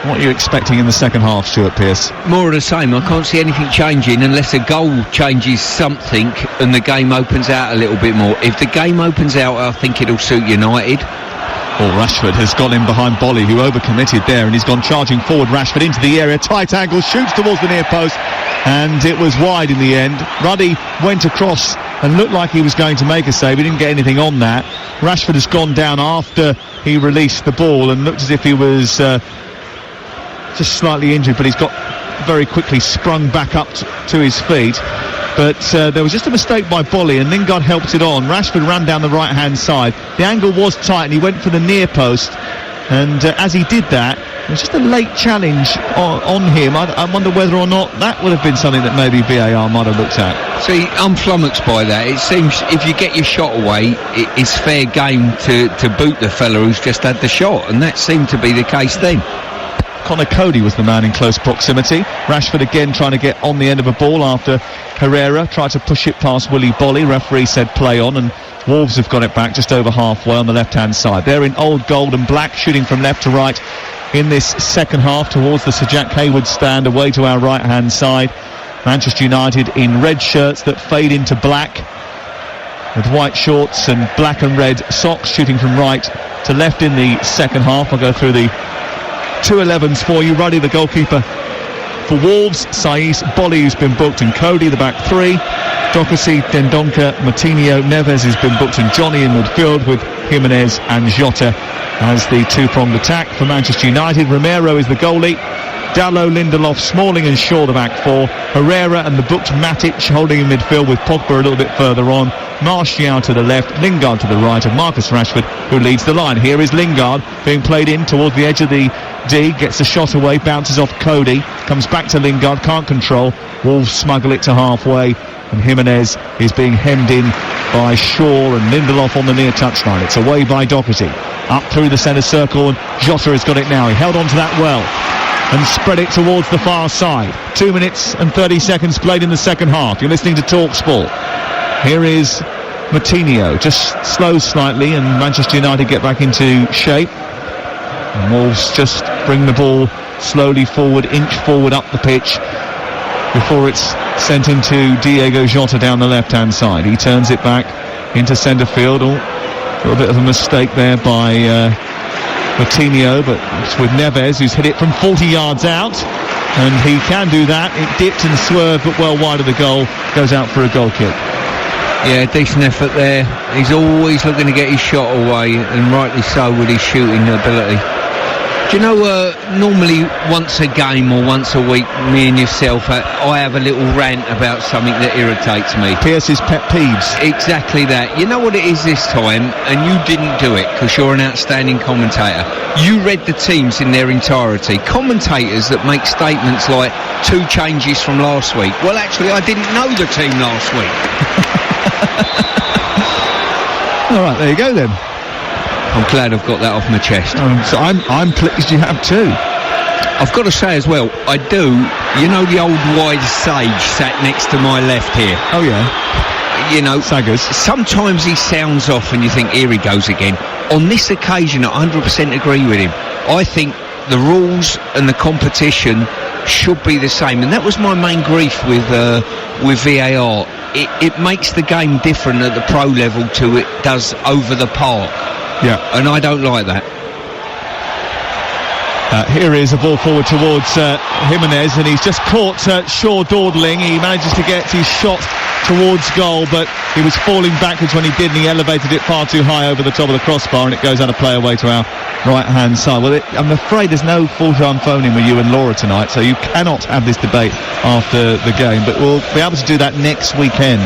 What are you expecting in the second half, Stuart Pearce? More of the same. I can't see anything changing unless a goal changes something and the game opens out a little bit more. If the game opens out, I think it'll suit United. Well, Rashford has got in behind Bolly, who overcommitted there, and he's gone charging forward. Rashford into the area, tight angle, shoots towards the near post, and it was wide in the end. Ruddy went across and looked like he was going to make a save. He didn't get anything on that. Rashford has gone down after he released the ball and looked as if he was just slightly injured, but he's got very quickly sprung back up to his feet. But there was just a mistake by Bolly, and Lingard helped it on. Rashford ran down the right-hand side. The angle was tight, and he went for the near post. And as he did that, it was just a late challenge on him. I wonder whether or not that would have been something that maybe VAR might have looked at. See, I'm flummoxed by that. It seems if you get your shot away, it's fair game to boot the fella who's just had the shot, and that seemed to be the case then. Connor Cody was the man in close proximity. Rashford again trying to get on the end of a ball after Herrera tried to push it past Willy Bolly. Referee said play on, and Wolves have got it back just over halfway on the left-hand side. They're in old gold and black, shooting from left to right in this second half towards the Sir Jack Hayward stand away to our right-hand side. Manchester United in red shirts that fade into black with white shorts and black and red socks, shooting from right to left in the second half. I'll go through the 2-11s for you. Ruddy, the goalkeeper for Wolves, Saiss, Bolly, who's been booked, and Cody, the back three. Dokosi, Dendoncker, Moutinho, Neves has been booked, and Johnny in midfield with Jimenez and Jota as the two-pronged attack for Manchester United. Romero is the goalie. Dalot, Lindelof, Smalling and Shaw the back four. Herrera and the booked Matic holding in midfield with Pogba a little bit further on. Martial to the left, Lingard to the right, and Marcus Rashford who leads the line. Here is Lingard being played in towards the edge of the D, gets a shot away, bounces off Cody, comes back to Lingard, can't control. Wolves smuggle it to halfway, and Jimenez is being hemmed in by Shaw and Lindelof on the near touchline. It's away by Doherty, up through the centre circle, and Jota has got it now. He held on to that well and spread it towards the far side. 2 minutes and 30 seconds played in the second half. You're listening to Talk Sport. Here is Moutinho, just slows slightly, and Manchester United get back into shape. And Wolves just bring the ball slowly forward, inch forward up the pitch before it's sent into Diego Jota down the left-hand side. He turns it back into centre field. A little bit of a mistake there by Moutinho, but it's with Neves, who's hit it from 40 yards out, and he can do that. It dipped and swerved, but well wide of the goal, goes out for a goal kick. Yeah, decent effort there. He's always looking to get his shot away, and rightly so with his shooting ability. Do you know, normally once a game or once a week, me and yourself, I have a little rant about something that irritates me. Pierce's pet peeves. Exactly that. You know what it is this time, and you didn't do it because you're an outstanding commentator. You read the teams in their entirety. Commentators that make statements like 2 changes from last week. Well, actually, I didn't know the team last week. All right, there you go then. I'm glad I've got that off my chest. So I'm pleased you have too. I've got to say as well, I do. You know the old wide sage sat next to my left here? Oh yeah. You know, Saggers. Sometimes he sounds off and you think, here he goes again. On this occasion, I 100% agree with him. I think the rules and the competition should be the same, and that was my main grief with VAR. It makes the game different at the pro level to it does over the park. Yeah, and I don't like that. Here is a ball forward towards Jimenez, and he's just caught Shaw dawdling. He manages to get his shot towards goal, but he was falling backwards when he did, and he elevated it far too high over the top of the crossbar, and it goes out of play away to our right-hand side. Well, I'm afraid there's no full-time phone-in with you and Laura tonight, so you cannot have this debate after the game, but we'll be able to do that next weekend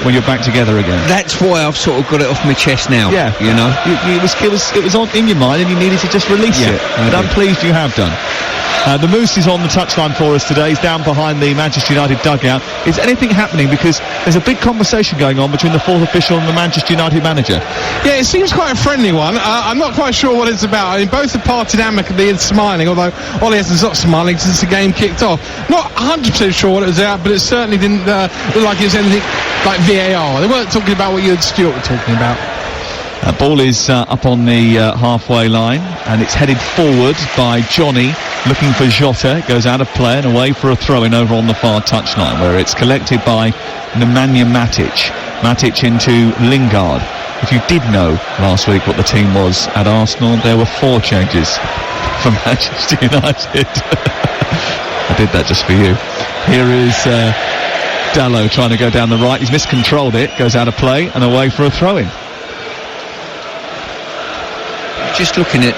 when you're back together again. That's why I've sort of got it off my chest now. Yeah, you know, it was on in your mind, and you needed to just release it. And I'm pleased you have done. The Moose is on the touchline for us today. He's down behind the Manchester United dugout. Is anything happening? Because there's a big conversation going on between the fourth official and the Manchester United manager. Yeah, it seems quite a friendly one. I'm not quite sure what it's about. I mean, both have parted amicably and smiling, although Ollie hasn't stopped smiling since the game kicked off. Not 100% sure what it was about, but it certainly didn't look like it was anything like VAR. They weren't talking about what you and Stuart were talking about. Ball is up on the halfway line, and it's headed forward by Johnny, looking for Jota. It goes out of play and away for a throw-in over on the far touchline, where it's collected by Nemanja Matic. Matic into Lingard. If you did know last week what the team was at Arsenal, there were 4 changes for Manchester United. I did that just for you. Here is Dalot trying to go down the right. He's miscontrolled it, goes out of play and away for a throw-in. Just looking at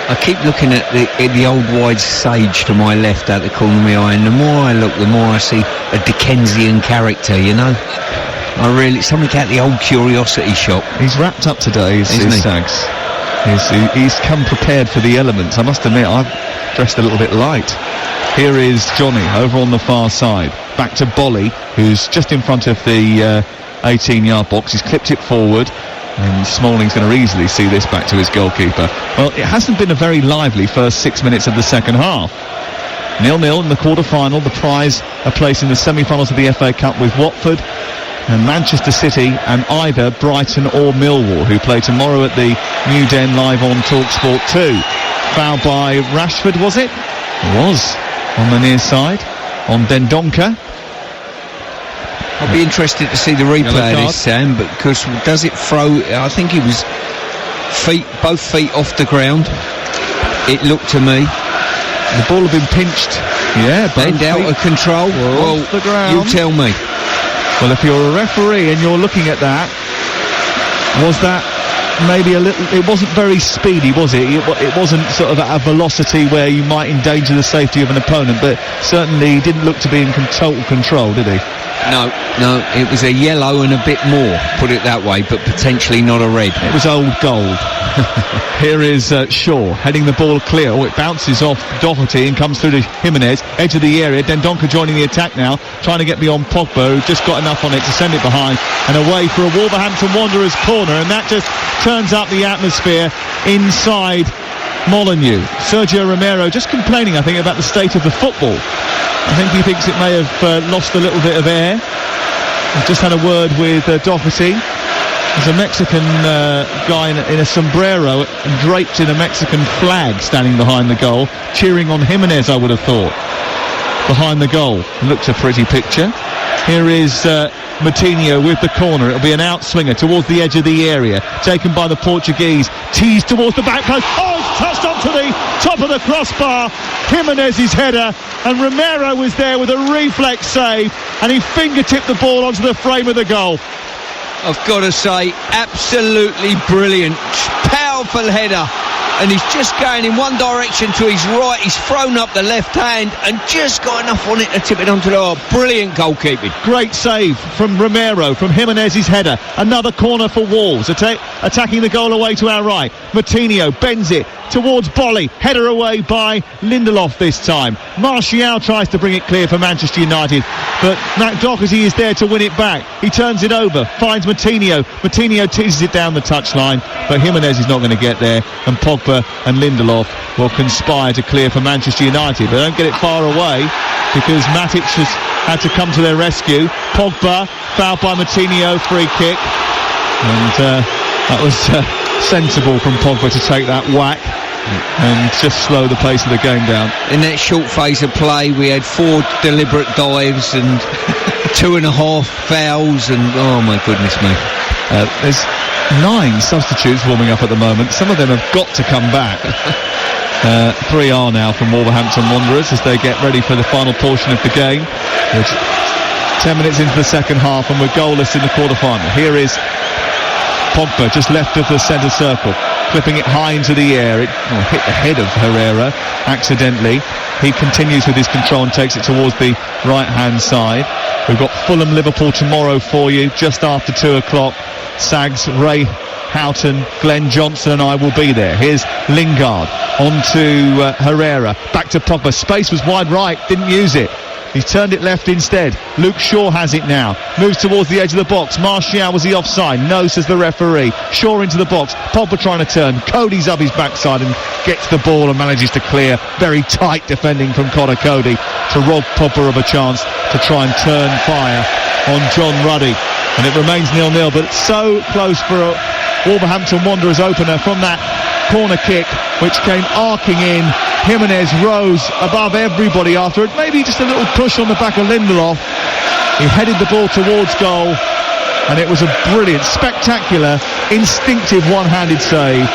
I keep looking at the old wide sage to my left at the corner of my eye, and the more I look, the more I see a Dickensian character, you know. Something out the old curiosity shop. He's wrapped up today, is Sags. He's come prepared for the elements. I must admit, I've dressed a little bit light. Here is Johnny over on the far side. Back to Bolly, who's just in front of the 18-yard box. He's clipped it forward, and Smalling's going to easily see this back to his goalkeeper. Well, it hasn't been a very lively first 6 minutes of the second half. 0-0 in the quarter-final. The prize a place in the semi-finals of the FA Cup with Watford and Manchester City and either Brighton or Millwall, who play tomorrow at the New Den live on TalkSport 2. Foul by Rashford, was it? It was, on the near side, on Dendoncker. I'll be interested to see the replay of this, Sam, because does it throw... I think he was both feet off the ground, it looked to me. The ball had been pinched. Yeah, both and out of control. Well, off the ground. You tell me. Well, if you're a referee and you're looking at that, was that maybe a little... It wasn't very speedy, was it? It wasn't sort of at a velocity where you might endanger the safety of an opponent, but certainly he didn't look to be in total control, did he? No, it was a yellow and a bit more, put it that way, but potentially not a red. It was old gold. Here is Shaw heading the ball clear. Oh, it bounces off Doherty and comes through to Jimenez, edge of the area. Dendoncker joining the attack now, trying to get beyond Pogba, who just got enough on it to send it behind and away for a Wolverhampton Wanderers corner, and that just turns up the atmosphere inside Molineux. Sergio Romero just complaining, I think, about the state of the football. I think he thinks it may have lost a little bit of air. I've just had a word with Doherty. There's a Mexican guy in a sombrero and draped in a Mexican flag standing behind the goal, cheering on Jimenez, I would have thought, behind the goal. It looked a pretty picture. Here is Moutinho with the corner. It'll be an outswinger towards the edge of the area, taken by the Portuguese, teased towards the back post. Oh, it's touched onto the top of the crossbar. Jimenez's header, and Romero was there with a reflex save, and he fingertipped the ball onto the frame of the goal. I've got to say, absolutely brilliant, powerful header, and he's just going in one direction to his right. He's thrown up the left hand and just got enough on it to tip it onto the bar. Brilliant goalkeeping. Great save from Romero from Jimenez's header. Another corner for Wolves, attacking the goal away to our right. Moutinho bends it towards Bolly, header away by Lindelof this time. Martial tries to bring it clear for Manchester United, but Matt Doherty is there to win it back. He turns it over, finds Moutinho. Moutinho teases it down the touchline, but Jimenez is not going to get there, and Pogba and Lindelof will conspire to clear for Manchester United. They don't get it far away because Matic has had to come to their rescue. Pogba, fouled by Moutinho, free kick, and that was sensible from Pogba to take that whack and just slow the pace of the game down. In that short phase of play, we had 4 deliberate dives and 2.5 fouls, and oh my goodness me. There's 9 substitutes warming up at the moment. Some of them have got to come back. 3 are now from Wolverhampton Wanderers as they get ready for the final portion of the game. We're 10 minutes into the second half and we're goalless in the quarter-final. Here is Pogba just left of the centre circle, clipping it high into the air. It hit the head of Herrera accidentally. He continues with his control and takes it towards the right-hand side. We've got Fulham Liverpool tomorrow for you just after 2 o'clock. Sags, Ray Houghton, Glenn Johnson and I will be there. Here's Lingard on to Herrera, back to Pogba. Space was wide right, didn't use it. He's turned it left instead. Luke Shaw has it now. Moves towards the edge of the box. Martial, was he offside? No, says the referee. Shaw into the box. Pogba trying to turn. Cody's up his backside and gets the ball and manages to clear. Very tight defending from Connor Cody to rob Pogba of a chance to try and turn fire on John Ruddy. And it remains 0-0, but it's so close for a Wolverhampton Wanderers opener from that corner kick, which came arcing in. Jimenez rose above everybody after it. Maybe just a little push on the back of Lindelof. He headed the ball towards goal, and it was a brilliant, spectacular, instinctive one-handed save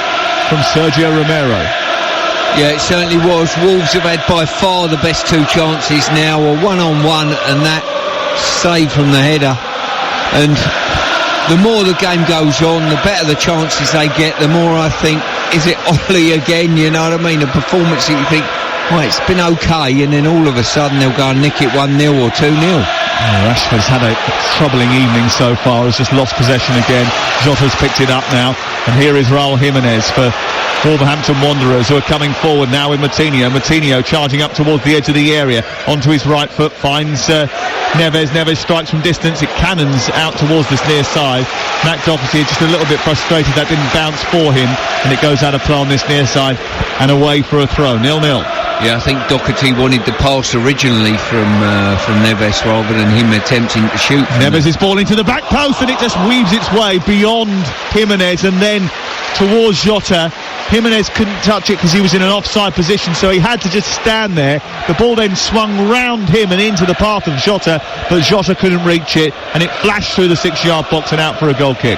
from Sergio Romero. Yeah, it certainly was. Wolves have had by far the best 2 chances now, a one-on-one and that save from the header. And the more the game goes on, the better the chances they get, the more I think is it Ollie again? You know what I mean? A performance that you think, well, it's been okay, and then all of a sudden they'll go and nick it 1-0 or 2-0. Rashford's had a troubling evening so far. Has just lost possession again. Jota's picked it up now, and here is Raul Jimenez for Wolverhampton Wanderers, who are coming forward now with Moutinho. Moutinho charging up towards the edge of the area, onto his right foot, finds Neves. Neves strikes from distance. It cannons out towards this near side. Matt Doherty just a little bit frustrated that didn't bounce for him, and it goes out of play on this near side and away for a throw. 0-0. Yeah, I think Doherty wanted the pass originally from Neves rather than him attempting to shoot. Neves is ball into the back post, and it just weaves its way beyond Jimenez and then towards Jota. Jimenez couldn't touch it because he was in an offside position, so he had to just stand there. The ball then swung round him and into the path of Jota, but Jota couldn't reach it, and it flashed through the 6-yard box and out for a goal kick.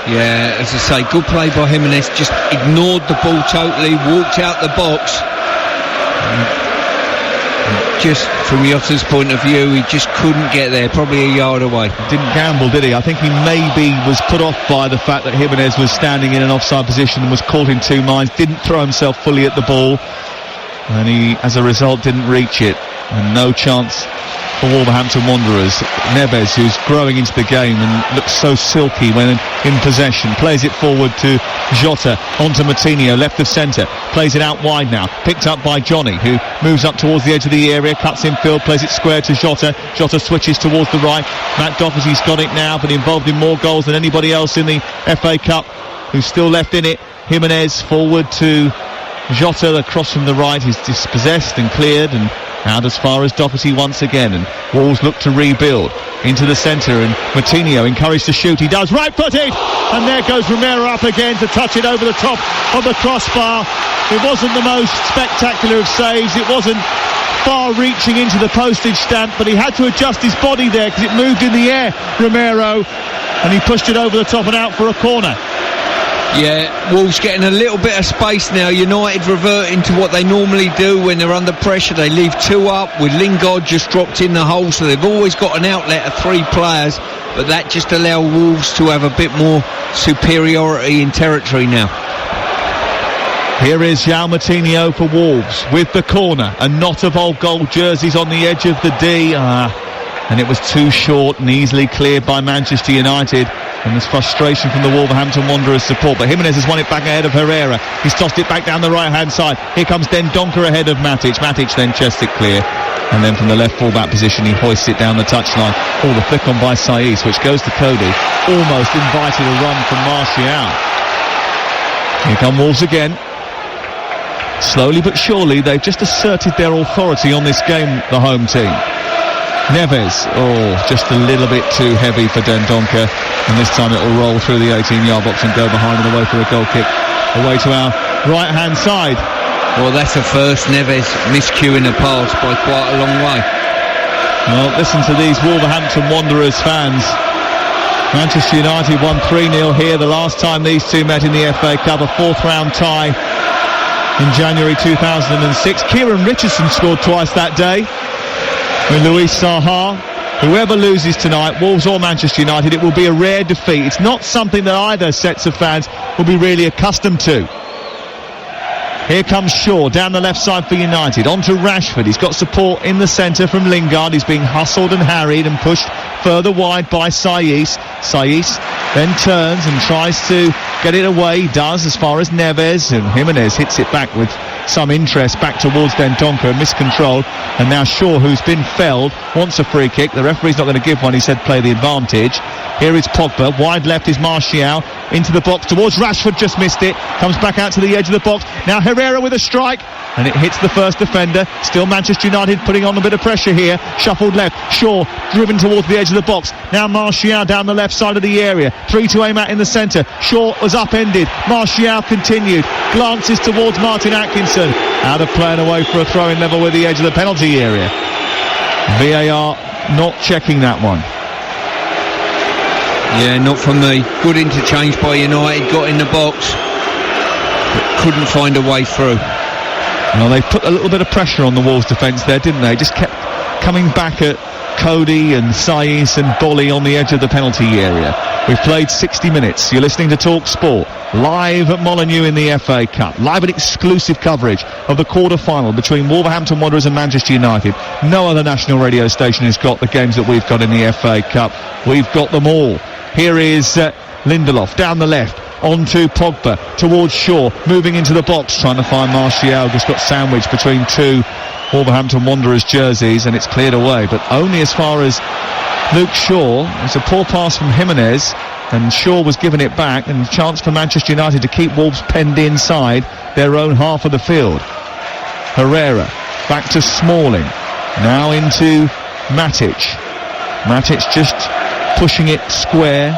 Yeah, as I say, good play by Jimenez. Just ignored the ball totally, walked out the box. Just from Jota's point of view, he just couldn't get there, probably a yard away. Didn't gamble, did he? I think he maybe was put off by the fact that Jimenez was standing in an offside position and was caught in two minds, didn't throw himself fully at the ball, and he, as a result, didn't reach it. And no chance for Wolverhampton Wanderers. Neves, who's growing into the game and looks so silky when in possession, plays it forward to Jota, onto Moutinho, left of centre, plays it out wide now, picked up by Johnny, who moves up towards the edge of the area, cuts in field, plays it square to Jota. Jota switches towards the right. Matt Doherty's got it now, but involved in more goals than anybody else in the FA Cup, who's still left in it. Jimenez forward to Jota, the cross from the right is dispossessed and cleared, and out as far as Doherty once again, and Wolves look to rebuild into the centre, and Moutinho encouraged to shoot. He does, right-footed, and there goes Romero up again to touch it over the top of the crossbar. It wasn't the most spectacular of saves, it wasn't far-reaching into the postage stamp, but he had to adjust his body there because it moved in the air, Romero, and he pushed it over the top and out for a corner. Yeah, Wolves getting a little bit of space now. United reverting to what they normally do when they're under pressure. They leave two up with Lingard just dropped in the hole, so they've always got an outlet of three players, but that just allows Wolves to have a bit more superiority in territory now. Here is João Moutinho for Wolves with the corner, and not of old gold jerseys on the edge of the D. And it was too short and easily cleared by Manchester United, and there's frustration from the Wolverhampton Wanderers support, but Jimenez has won it back ahead of Herrera. He's tossed it back down the right hand side. Here comes Dendoncker ahead of Matic. Matic then chests it clear, and then from the left full-back position he hoists it down the touchline. The flick on by Saiss, which goes to Cody, almost invited a run from Martial. Here come Wolves again. Slowly but surely they've just asserted their authority on this game, the home team. Neves, just a little bit too heavy for Dendoncker, and this time it will roll through the 18-yard box and go behind and away for a goal kick, away to our right-hand side. Well, that's a first. Neves miscuing a pass by quite a long way. Well, listen to these Wolverhampton Wanderers fans. Manchester United won 3-0 here the last time these two met in the FA Cup, a fourth-round tie in January 2006. Kieran Richardson scored twice that day with Luis Saha. Whoever loses tonight, Wolves or Manchester United, it will be a rare defeat. It's not something that either sets of fans will be really accustomed to. Here comes Shaw down the left side for United, on to Rashford. He's got support in the centre from Lingard. He's being hustled and harried and pushed further wide by Saiss. Saiss then turns and tries to get it away. He does, as far as Neves, and Jimenez hits it back with some interest back towards Dendoncker, miscontrolled, and now Shaw, who's been felled, wants a free kick. The referee's not going to give one. He said play the advantage. Here is Pogba, wide left is Martial, into the box towards Rashford, just missed it, comes back out to the edge of the box. Now Herrera with a strike, and it hits the first defender. Still Manchester United putting on a bit of pressure here. Shuffled left, Shaw driven towards the edge of the box. Now Martial down the left side of the area, 3 to aim at in the centre. Shaw was upended, Martial continued, glances towards Martin Atkinson, out of play and away for a throw-in level with the edge of the penalty area. VAR not checking that one. Yeah, not from me. Good interchange by United, got in the box, but couldn't find a way through. Well, they put a little bit of pressure on the Wolves defence there, didn't they? Just kept coming back at Cody and Saiss and Bolly on the edge of the penalty area. We've played 60 minutes. You're listening to Talk Sport, live at Molineux in the FA Cup. Live and exclusive coverage of the quarter-final between Wolverhampton Wanderers and Manchester United. No other national radio station has got the games that we've got in the FA Cup. We've got them all. Here is Lindelof down the left. On to Pogba, towards Shaw, moving into the box, trying to find Martial. Just got sandwiched between two Wolverhampton Wanderers jerseys, and it's cleared away, but only as far as Luke Shaw. It's a poor pass from Jimenez, and Shaw was giving it back, and a chance for Manchester United to keep Wolves penned inside their own half of the field. Herrera, back to Smalling, now into Matic. Matic just pushing it square.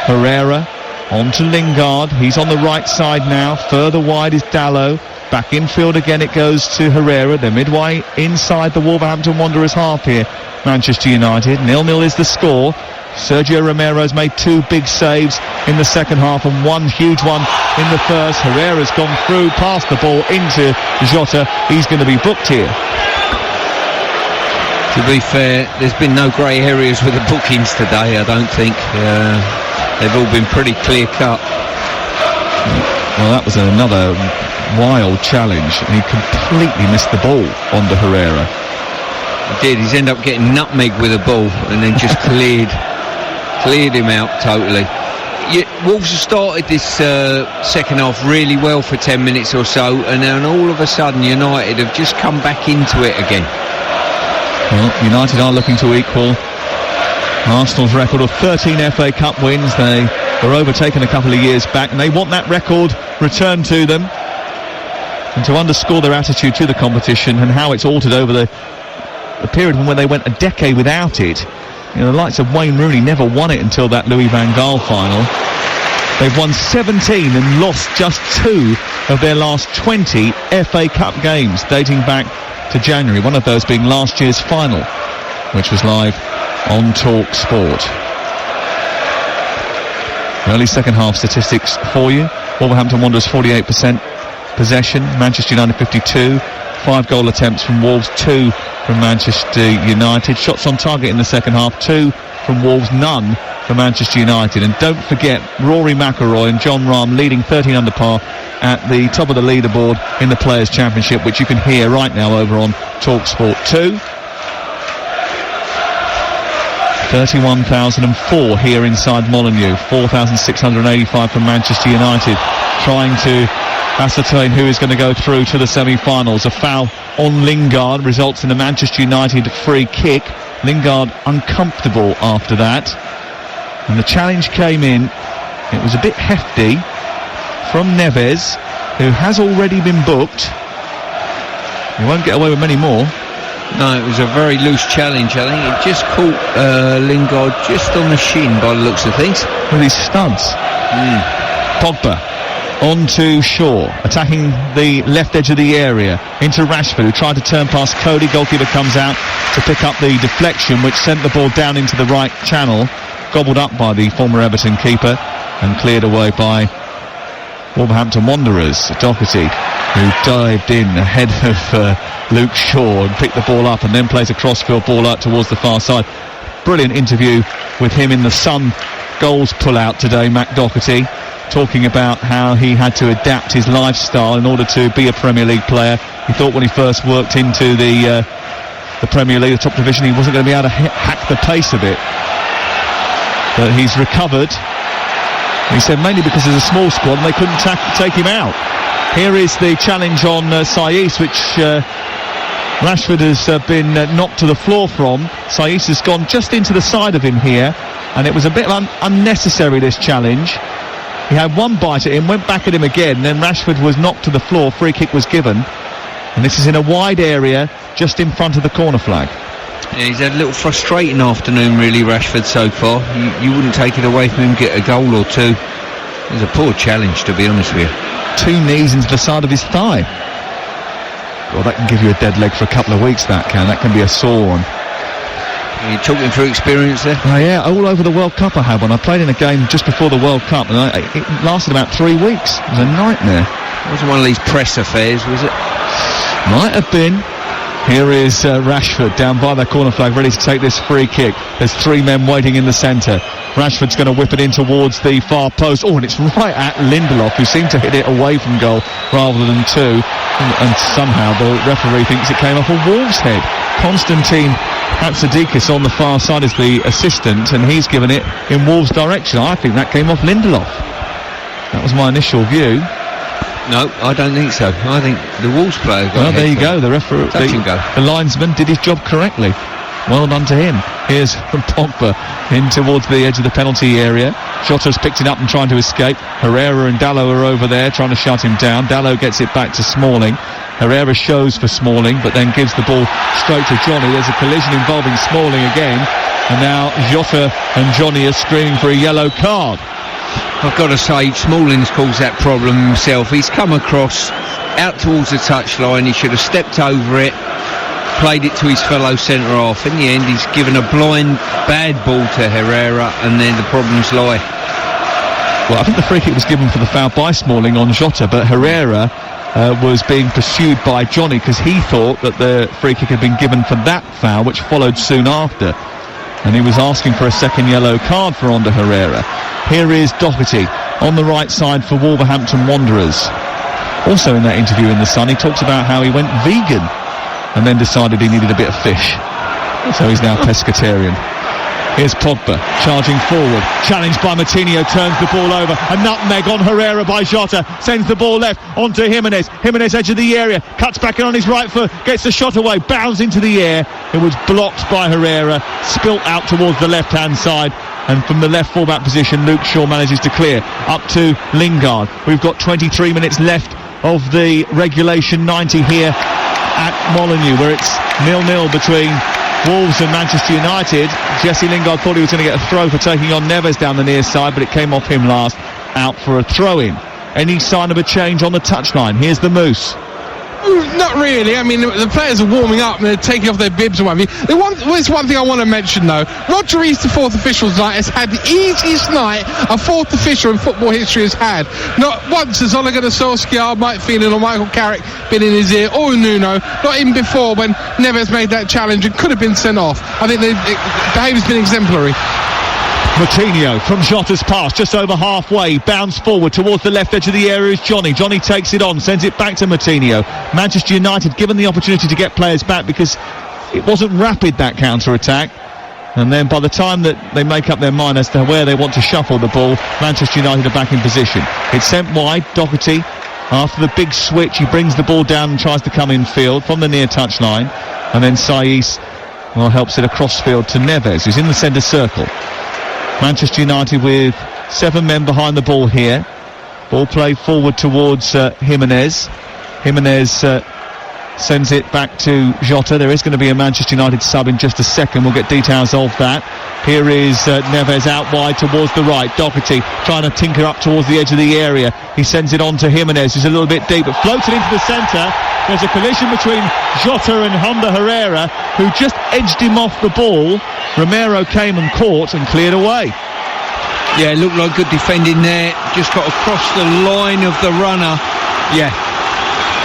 Herrera on to Lingard, he's on the right side now, further wide is Dalot, back infield again it goes to Herrera, they're midway inside the Wolverhampton Wanderers half here, Manchester United, 0-0 is the score. Sergio Romero's made two big saves in the second half and one huge one in the first. Herrera's gone through, passed the ball into Jota, he's going to be booked here. To be fair, there's been no grey areas with the bookings today, I don't think. They've all been pretty clear-cut. Well, that was another wild challenge. He completely missed the ball onto Herrera. He did. He's ended up getting nutmegged with a ball and then just cleared him out totally. Wolves have started this second half really well for 10 minutes or so, and then all of a sudden United have just come back into it again. Well, United are looking to equal Arsenal's record of 13 FA Cup wins. They were overtaken a couple of years back, and they want that record returned to them, and to underscore their attitude to the competition and how it's altered over the period when they went a decade without it. You know, the likes of Wayne Rooney never won it until that Louis van Gaal final. They've won 17 and lost just 2 of their last 20 FA Cup games, dating back to January, one of those being last year's final, which was live on Talk Sport. Early second half statistics for you. Wolverhampton Wanderers 48% possession, Manchester United 52, 5 goal attempts from Wolves, 2 from Manchester United. Shots on target in the second half, 2 from Wolves, none for Manchester United. And don't forget Rory McIlroy and John Rahm leading 13 under par at the top of the leaderboard in the Players' Championship, which you can hear right now over on Talk Sport 2. 31,004 here inside Molineux, 4,685 from Manchester United, trying to ascertain who is going to go through to the semi-finals. A foul on Lingard results in a Manchester United free kick. Lingard uncomfortable after that, and the challenge came in. It was a bit hefty from Neves, who has already been booked. He won't get away with many more. No, it was a very loose challenge. I think it just caught Lingard just on the shin by the looks of things. With his studs. Pogba on to Shaw, attacking the left edge of the area, into Rashford, who tried to turn past Cody. Goalkeeper comes out to pick up the deflection, which sent the ball down into the right channel, gobbled up by the former Everton keeper and cleared away by Wolverhampton Wanderers. Doherty, who dived in ahead of Luke Shaw and picked the ball up and then plays a crossfield ball out towards the far side. Brilliant interview with him in the Sun goals pull-out today, Matt Doherty, talking about how he had to adapt his lifestyle in order to be a Premier League player. He thought when he first worked into the Premier League, the top division, he wasn't going to be able to hack the pace of it. But he's recovered. He said mainly because there's a small squad and they couldn't take him out. Here is the challenge on Saiss, which Rashford has been knocked to the floor from. Saiss has gone just into the side of him here, and it was a bit unnecessary, this challenge. He had one bite at him, went back at him again, then Rashford was knocked to the floor, free kick was given, and this is in a wide area just in front of the corner flag. Yeah, he's had a little frustrating afternoon really, Rashford, so far. You wouldn't take it away from him, get a goal or two. It was a poor challenge, to be honest with you. 2 knees into the side of his thigh. Well, that can give you a dead leg for a couple of weeks, that can be a sore one. You're talking through experience there? Oh yeah, all over the World Cup I had one. I played in a game just before the World Cup, and it lasted about 3 weeks. It was a nightmare. It wasn't one of these press affairs, was it? Might have been. Here is Rashford down by the corner flag, ready to take this free kick. There's 3 men waiting in the centre. Rashford's going to whip it in towards the far post. Oh, and it's right at Lindelof, who seemed to hit it away from goal rather than to. And somehow the referee thinks it came off a Wolves head. Konstantin Hatzidakis on the far side is the assistant, and he's given it in Wolves' direction. I think that came off Lindelof. That was my initial view. No, I don't think so. I think the Wolves player got well, there you go. The referee, the linesman did his job correctly. Well done to him. Here's from Pogba in towards the edge of the penalty area. Jota's picked it up and trying to escape. Herrera and Dalot are over there trying to shut him down. Dalot gets it back to Smalling. Herrera shows for Smalling, but then gives the ball straight to Johnny. There's a collision involving Smalling again, and now Jota and Johnny are screaming for a yellow card. I've got to say, Smalling's caused that problem himself. He's come across out towards the touchline. He should have stepped over it, played it to his fellow centre-half. In the end, he's given a blind, bad ball to Herrera, and then the problems lie. Well, I think the free kick was given for the foul by Smalling on Jota, but Herrera was being pursued by Johnny because he thought that the free kick had been given for that foul, which followed soon after. And he was asking for a second yellow card for Ander Herrera. Here is Doherty on the right side for Wolverhampton Wanderers. Also in that interview in The Sun, he talks about how he went vegan and then decided he needed a bit of fish. So he's now pescatarian. Here's Pogba charging forward, challenged by Moutinho, turns the ball over. A nutmeg on Herrera by Jota, sends the ball left onto Jimenez. Jimenez edge of the area, cuts back in on his right foot, gets the shot away, bounds into the air. It was blocked by Herrera, spilt out towards the left-hand side. And from the left full-back position, Luke Shaw manages to clear up to Lingard. We've got 23 minutes left of the regulation 90 here at Molineux, where it's 0-0 between Wolves and Manchester United. Jesse Lingard thought he was going to get a throw for taking on Neves down the near side, but it came off him last, out for a throw-in. Any sign of a change on the touchline? Here's the Moose. Not really. I mean, the players are warming up and they're taking off their bibs and what have you. There's one thing I want to mention, though. Roger Rees, the fourth official tonight, has had the easiest night a fourth official in football history has had. Not once has Ole Gunnar Solskjaer, Mike Phelan or Michael Carrick been in his ear, or Nuno, not even before when Neves made that challenge and could have been sent off. I think the behaviour's been exemplary. Moutinho from Jota's pass, just over halfway, bounds forward towards the left edge of the area is Johnny. Johnny takes it on, sends it back to Moutinho. Manchester United given the opportunity to get players back because it wasn't rapid, that counter-attack. And then by the time that they make up their mind as to where they want to shuffle the ball, Manchester United are back in position. It's sent wide. Doherty, after the big switch, he brings the ball down and tries to come in field from the near touchline. And then Saiss, helps it across field to Neves, who's in the centre circle. Manchester United with 7 men behind the ball here. Ball played forward towards Jimenez. Jimenez sends it back to Jota. There is going to be a Manchester United sub in just a second. We'll get details of that. Here is Neves out wide towards the right. Doherty trying to tinker up towards the edge of the area. He sends it on to Jimenez, who's a little bit deep, but floats it into the centre. There's a collision between Jota and Ander Herrera, who just edged him off the ball. Romero came and caught and cleared away. Yeah, it looked like good defending there. Just got across the line of the runner. Yeah,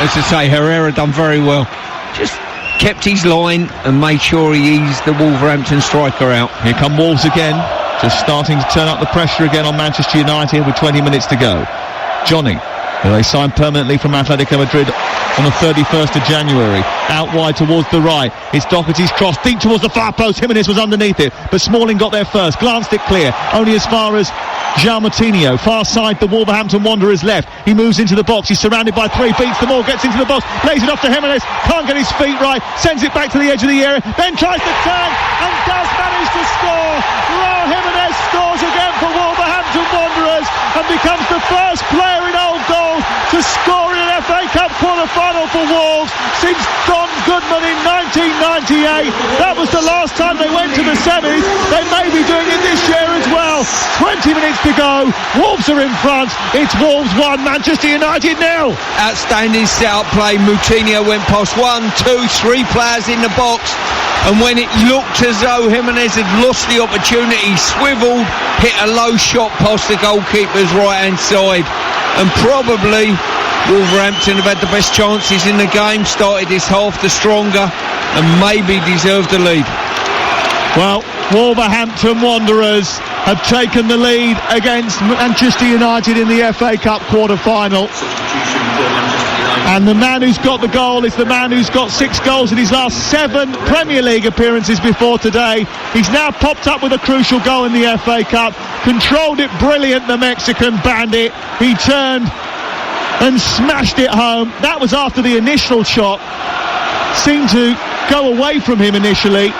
as I say, Herrera done very well. Just kept his line and made sure he eased the Wolverhampton striker out. Here come Wolves again, just starting to turn up the pressure again on Manchester United with 20 minutes to go. Johnny, who they signed permanently from Atletico Madrid on the 31st of January. Out wide towards the right. It's Doherty's cross deep towards the far post. Jimenez was underneath it, but Smalling got there first. Glanced it clear, only as far as João Moutinho. Far side, the Wolverhampton Wanderers left. He moves into the box. He's surrounded by 3. Beats them all. Gets into the box. Plays it off to Jimenez. Can't get his feet right. Sends it back to the edge of the area. Then tries to turn and does manage to score. Raul Jimenez scores again for Wolverhampton Wanderers and becomes the first player in Old Goal to score in an FA Cup quarter-final for Wolves since Don Goodman in 1998. That was the last time they went to the semis. They may be doing it this year as well. 20 minutes to go. Wolves are in front. It's Wolves 1, Manchester United 0. Outstanding set-up play. Moutinho went past 1, 2, 3 players in the box, and when it looked as though Jimenez had lost the opportunity, swiveled, hit a low shot past the goalkeeper's right-hand side, and probably Wolverhampton have had the best chances in the game, started this half the stronger, and maybe deserved the lead. Well, Wolverhampton Wanderers have taken the lead against Manchester United in the FA Cup quarter-final. And the man who's got the goal is the man who's got 6 goals in his last 7 Premier League appearances before today. He's now popped up with a crucial goal in the FA Cup. Controlled it brilliant, the Mexican bandit. He turned and smashed it home. That was after the initial shot seemed to go away from him initially,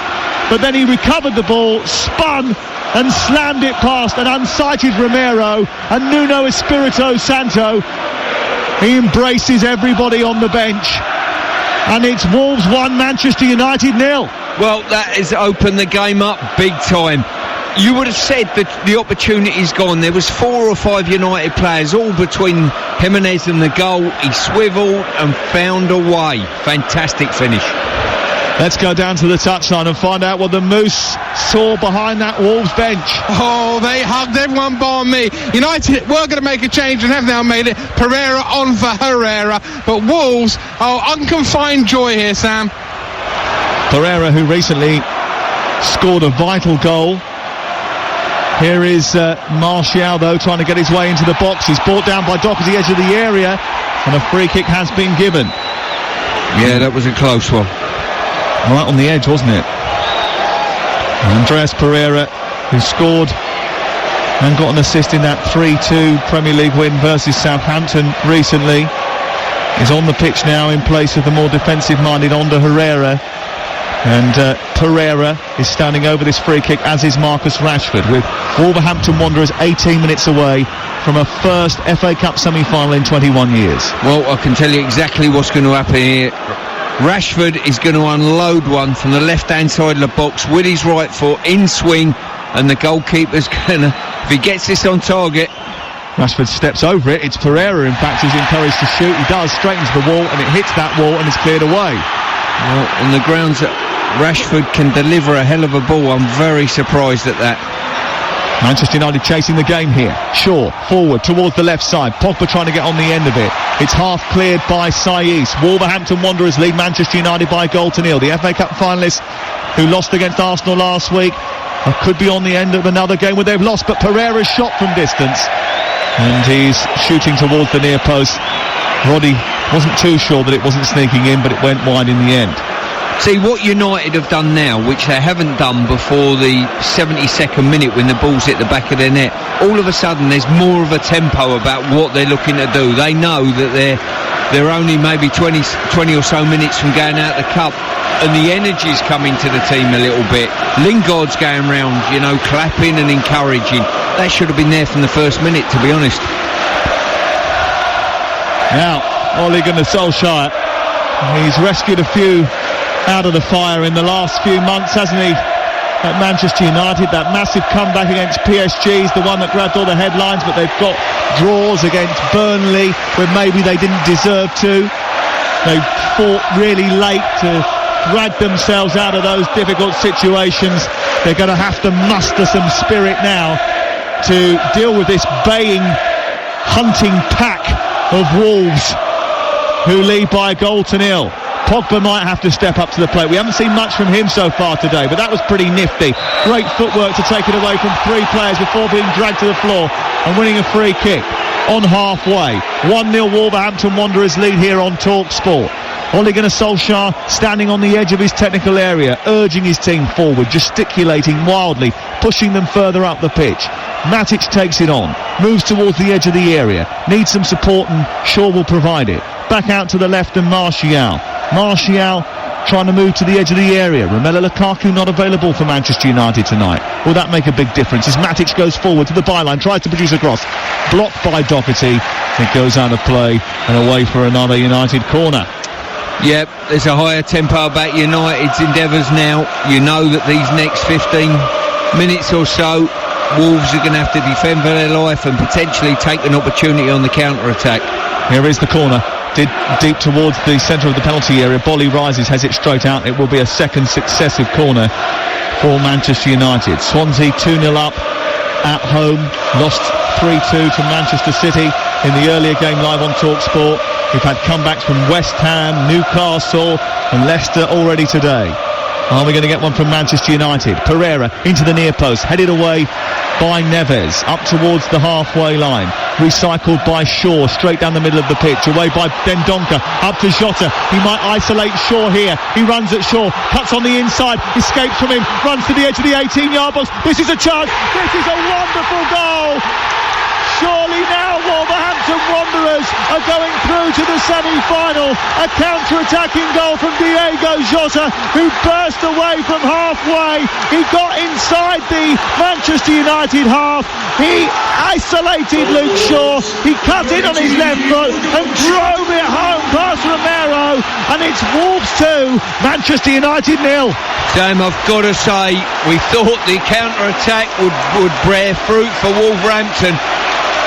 but then he recovered the ball, spun and slammed it past an unsighted Romero, and Nuno Espirito Santo, he embraces everybody on the bench, and it's Wolves 1, Manchester United 0. Well, that has opened the game up big time. You would have said that the opportunity's gone. There was 4 or 5 United players all between Jimenez and the goal. He swiveled and found a way. Fantastic finish. Let's go down to the touchline and find out what the Moose saw behind that Wolves bench. Oh, they hugged everyone bar me. United were going to make a change and have now made it. Pereira on for Herrera. But Wolves, unconfined joy here, Sam. Pereira, who recently scored a vital goal. Here is Martial, though, trying to get his way into the box. He's brought down by Dock at the edge of the area, and a free kick has been given. Yeah, that was a close one. Right on the edge, wasn't it? Andreas Pereira, who scored and got an assist in that 3-2 Premier League win versus Southampton recently, is on the pitch now in place of the more defensive-minded Ander Herrera. And Pereira is standing over this free kick, as is Marcus Rashford, with Wolverhampton Wanderers 18 minutes away from a first FA Cup semi-final in 21 years. Well, I can tell you exactly what's going to happen here. Rashford is going to unload one from the left-hand side of the box with his right foot in swing, and the goalkeeper's going to, if he gets this on target... Rashford steps over it. It's Pereira, in fact, who's encouraged to shoot. He does, straightens the wall, and it hits that wall and is cleared away. Well, on the grounds that Rashford can deliver a hell of a ball, I'm very surprised at that. Manchester United chasing the game here. Shaw forward towards the left side. Pogba trying to get on the end of it. It's half cleared by Saiss. Wolverhampton Wanderers lead Manchester United by a goal to nil. The FA Cup finalists who lost against Arsenal last week could be on the end of another game where they've lost, but Pereira's shot from distance, and he's shooting towards the near post. Roddy wasn't too sure that it wasn't sneaking in, but it went wide in the end. See, what United have done now, which they haven't done before the 72nd minute when the ball's hit the back of their net, all of a sudden there's more of a tempo about what they're looking to do. They know that they're only maybe 20 or so minutes from going out the cup, and the energy's coming to the team a little bit. Lingard's going round, clapping and encouraging. That should have been there from the first minute, to be honest. Now, Ole Gunnar Solskjaer, he's rescued a few out of the fire in the last few months, hasn't he, at Manchester United? That massive comeback against PSG is the one that grabbed all the headlines, but they've got draws against Burnley where maybe they didn't deserve to. They fought really late to drag themselves out of those difficult situations. They're going to have to muster some spirit now to deal with this baying, hunting pack of Wolves who lead by a goal to nil. Pogba might have to step up to the plate. We haven't seen much from him so far today, but that was pretty nifty. Great footwork to take it away from 3 players before being dragged to the floor and winning a free kick on halfway. 1-0 Wolverhampton Wanderers lead here on TalkSport. Ole Gunnar Solskjaer standing on the edge of his technical area, urging his team forward, gesticulating wildly, pushing them further up the pitch. Matic takes it on, moves towards the edge of the area, needs some support, and Shaw will provide it. Back out to the left, and Martial trying to move to the edge of the area. Romelu Lukaku not available for Manchester United tonight. Will that make a big difference as Matic goes forward to the byline, tries to produce a cross, blocked by Doherty. It goes out of play and away for another United corner. Yep, there's a higher tempo about United's endeavours now. You know that these next 15 minutes or so, Wolves are going to have to defend for their life and potentially take an opportunity on the counter-attack. Here is the corner. Deep towards the centre of the penalty area. Bolly rises, has it straight out. It will be a second successive corner for Manchester United. Swansea 2-0 up at home. Lost 3-2 to Manchester City in the earlier game live on TalkSport. We've had comebacks from West Ham, Newcastle and Leicester already today. Are we going to get one from Manchester United? Pereira into the near post, headed away by Neves, up towards the halfway line. Recycled by Shaw, straight down the middle of the pitch, away by Dendoncker, up to Jota. He might isolate Shaw here. He runs at Shaw, cuts on the inside, escapes from him, runs to the edge of the 18-yard box. This is a chance. This is a wonderful goal. Surely now Wolverhampton Wanderers are going through to the semi-final. A counter-attacking goal from Diego Jota, who burst away from halfway. He got inside the Manchester United half. He isolated Luke Shaw. He cut in on his left foot and drove it home past Romero. And it's Wolves 2, Manchester United 0. Sam, I've got to say, we thought the counter-attack would bear fruit for Wolverhampton.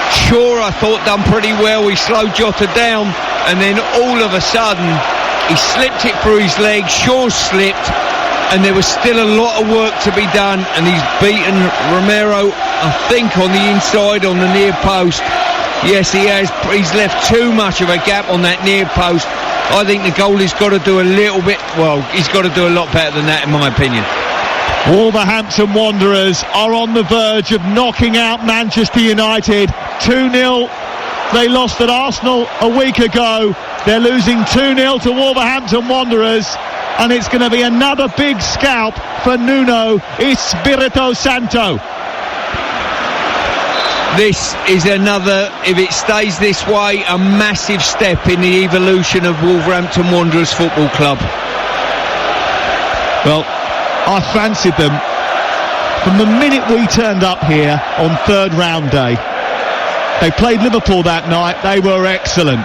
Shaw, I thought, done pretty well. He slowed Jota down, and then all of a sudden he slipped it through his legs. Shaw slipped, and there was still a lot of work to be done, and he's beaten Romero, I think, on the inside on the near post. Yes, he has. He's left too much of a gap on that near post. I think the goalie's got to do a little bit, well, he's got to do a lot better than that, in my opinion. Wolverhampton Wanderers are on the verge of knocking out Manchester United 2-0. They lost at Arsenal a week ago. They're losing 2-0 to Wolverhampton Wanderers, and it's going to be another big scalp for Nuno Espirito Santo. This is another, if it stays this way, a massive step in the evolution of Wolverhampton Wanderers Football Club. Well, I fancied them from the minute we turned up here on third round day. They played Liverpool that night. They were excellent.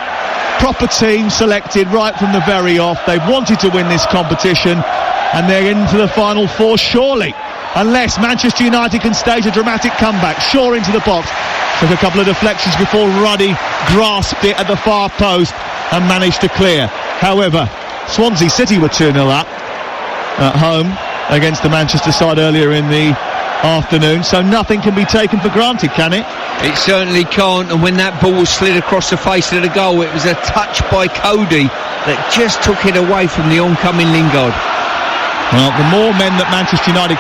Proper team selected right from the very off. They wanted to win this competition, and they're into the final four, surely, unless Manchester United can stage a dramatic comeback. Shaw into the box, took a couple of deflections before Ruddy grasped it at the far post and managed to clear. However, Swansea City were 2-0 up at home against the Manchester side earlier in the afternoon, so nothing can be taken for granted, can it? It certainly can't, and when that ball was slid across the face of the goal, it was a touch by Cody that just took it away from the oncoming Lingard. Well, the more men that Manchester United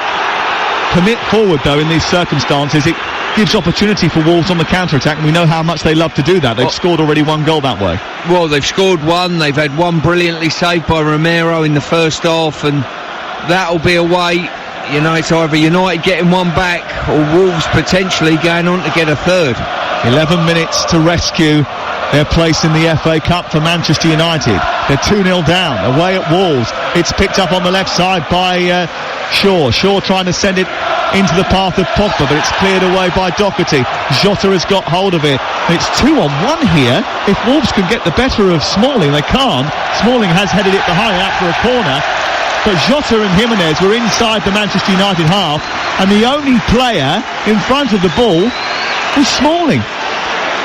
commit forward, though, in these circumstances, it gives opportunity for Wolves on the counter-attack, and we know how much they love to do that. They've scored already one goal that way. Well, they've scored one. They've had one brilliantly saved by Romero in the first half, and that'll be a way, you know, it's either United getting one back or Wolves potentially going on to get a third. 11 minutes to rescue their place in the FA Cup for Manchester United. They're 2-0 down, away at Wolves. It's picked up on the left side by Shaw. Shaw trying to send it into the path of Pogba, but it's cleared away by Doherty. Jota has got hold of it. It's 2-on-1 here. If Wolves can get the better of Smalling, they can't. Smalling has headed it behind out for a corner. But Jota and Jimenez were inside the Manchester United half, and the only player in front of the ball was Smalling.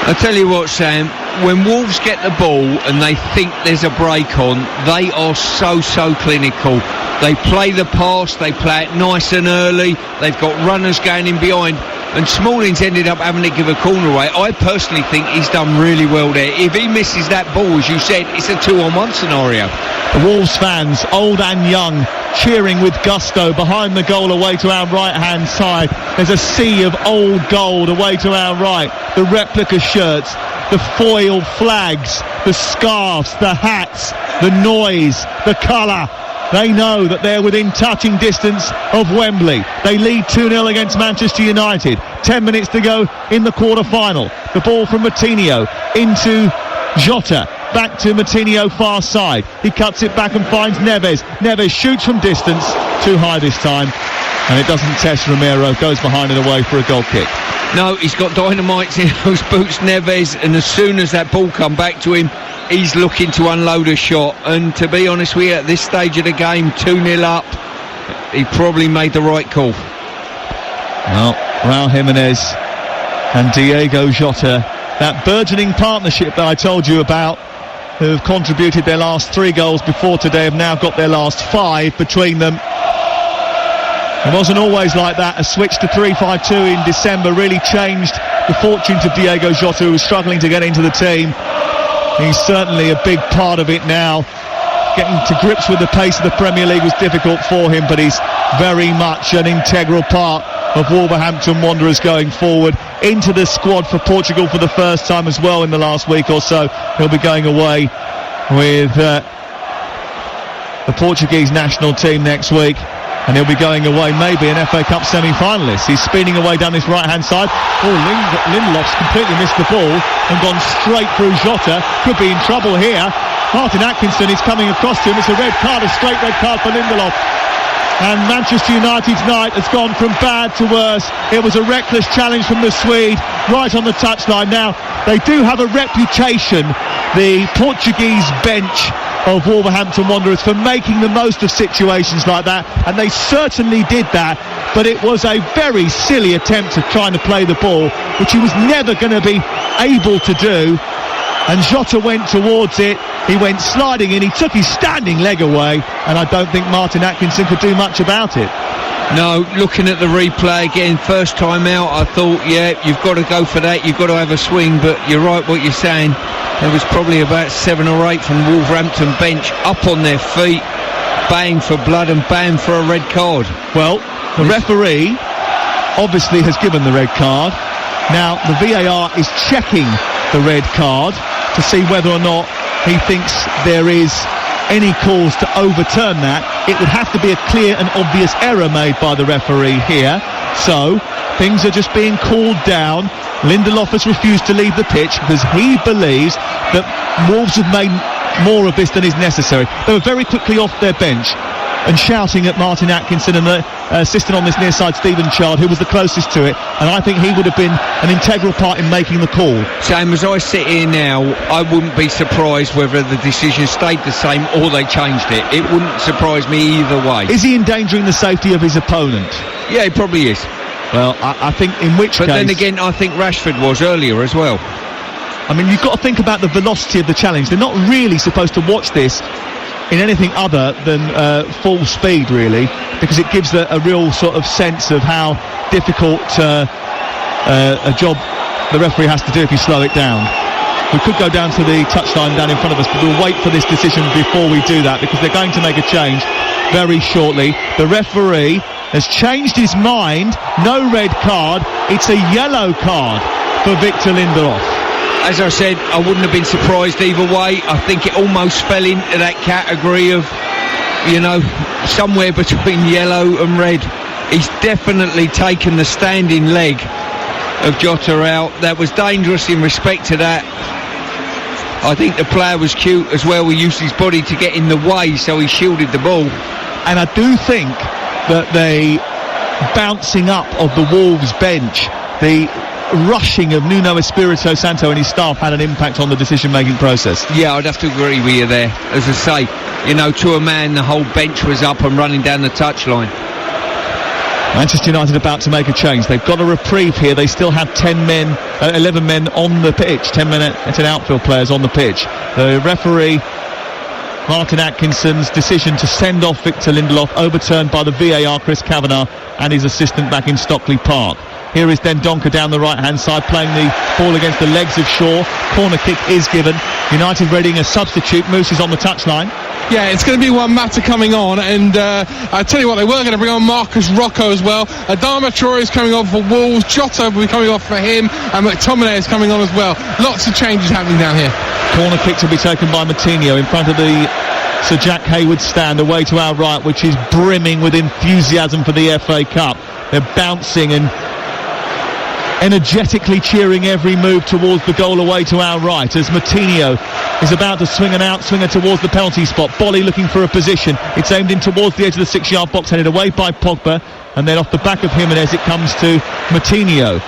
I tell you what, Sam, when Wolves get the ball and they think there's a break on, they are so clinical. They play the pass, they play it nice and early, they've got runners going in behind, and Smalling's ended up having to give a corner away. I personally think he's done really well there. If he misses that ball, as you said, it's a 2-on-1 scenario. The Wolves fans, old and young, cheering with gusto behind the goal away to our right-hand side. There's a sea of old gold away to our right. The replica shirts, the foil flags, the scarves, the hats, the noise, the colour. They know that they're within touching distance of Wembley. They lead 2-0 against Manchester United. 10 minutes to go in the quarter-final. The ball from Moutinho into Jota. Back to Moutinho, far side. He cuts it back and finds Neves. Neves shoots from distance. Too high this time. And it doesn't test Romero. Goes behind and away for a goal kick. No, he's got dynamite in those boots, Neves, and as soon as that ball come back to him, he's looking to unload a shot. And to be honest with you, at this stage of the game, 2-0 up, he probably made the right call. Well, Raul Jimenez and Diego Jota, that burgeoning partnership that I told you about, who have contributed their last 3 goals before today, have now got their last 5 between them. It wasn't always like that. A switch to 3-5-2 in December really changed the fortunes of Diego Jota, who was struggling to get into the team. He's certainly a big part of it now. Getting to grips with the pace of the Premier League was difficult for him, but he's very much an integral part of Wolverhampton Wanderers going forward. Into the squad for Portugal for the first time as well in the last week or so. He'll be going away with the Portuguese national team next week, and he'll be going away maybe an FA Cup semi-finalist. He's speeding away down this right-hand side. Lindelof's completely missed the ball and gone straight through Jota. Could be in trouble here. Martin Atkinson is coming across to him. It's a red card, a straight red card for Lindelof. And Manchester United's night has gone from bad to worse. It was a reckless challenge from the Swede right on the touchline. Now, they do have a reputation, the Portuguese bench of Wolverhampton Wanderers, for making the most of situations like that, and they certainly did that, but it was a very silly attempt of trying to play the ball, which he was never going to be able to do. And Jota went towards it, he went sliding in, he took his standing leg away, and I don't think Martin Atkinson could do much about it. No, looking at the replay again, first time out, I thought, yeah, you've got to go for that, you've got to have a swing, but you're right what you're saying. There was probably about 7 or 8 from Wolverhampton bench up on their feet, baying for blood and baying for a red card. Well, the referee obviously has given the red card. Now, the VAR is checking the red card to see whether or not he thinks there is any cause to overturn that. It would have to be a clear and obvious error made by the referee here. So, things are just being called down. Lindelof has refused to leave the pitch because he believes that Wolves have made more of this than is necessary. They were very quickly off their bench and shouting at Martin Atkinson and the assistant on this near side, Stephen Chard, who was the closest to it, and I think he would have been an integral part in making the call. Same as I sit here now, I wouldn't be surprised whether the decision stayed the same or they changed it. It wouldn't surprise me either way. Is he endangering the safety of his opponent? Yeah, he probably is. Well, I think in which case... But then again, I think Rashford was earlier as well. I mean, you've got to think about the velocity of the challenge. They're not really supposed to watch this in anything other than full speed, really, because it gives a real sort of sense of how difficult a job the referee has to do if you slow it down. We could go down to the touchline down in front of us, but we'll wait for this decision before we do that, because they're going to make a change very shortly. The referee has changed his mind. No red card. It's a yellow card for Victor Lindelof. As I said, I wouldn't have been surprised either way. I think it almost fell into that category of, you know, somewhere between yellow and red. He's definitely taken the standing leg of Jota out. That was dangerous in respect to that. I think the player was cute as well. He used his body to get in the way, so he shielded the ball. And I do think that the bouncing up of the Wolves bench, the rushing of Nuno Espirito Santo and his staff, had an impact on the decision-making process. Yeah, I'd have to agree with you there. As I say, you know, to a man, the whole bench was up and running down the touchline. Manchester United about to make a change. They've got a reprieve here. They still have 11 men on the pitch, 10 outfield players on the pitch. The referee, Martin Atkinson's decision to send off Victor Lindelof, overturned by the VAR, Chris Kavanagh, and his assistant back in Stockley Park. Here is Dendoncker down the right-hand side, playing the ball against the legs of Shaw. Corner kick is given. United readying a substitute. Moose is on the touchline. Yeah, it's going to be one matter coming on, and I tell you what, they were going to bring on Marcus Rocco as well. Adama Traore is coming on for Wolves. Jota will be coming off for him, and McTominay is coming on as well. Lots of changes happening down here. Corner kick to be taken by Moutinho in front of the Sir Jack Hayward stand away to our right, which is brimming with enthusiasm for the FA Cup. They're bouncing and energetically cheering every move towards the goal away to our right, as Moutinho is about to swing an outswinger towards the penalty spot. Bolly looking for a position. It's aimed in towards the edge of the 6-yard box, headed away by Pogba, and then off the back of Jimenez it comes to Moutinho.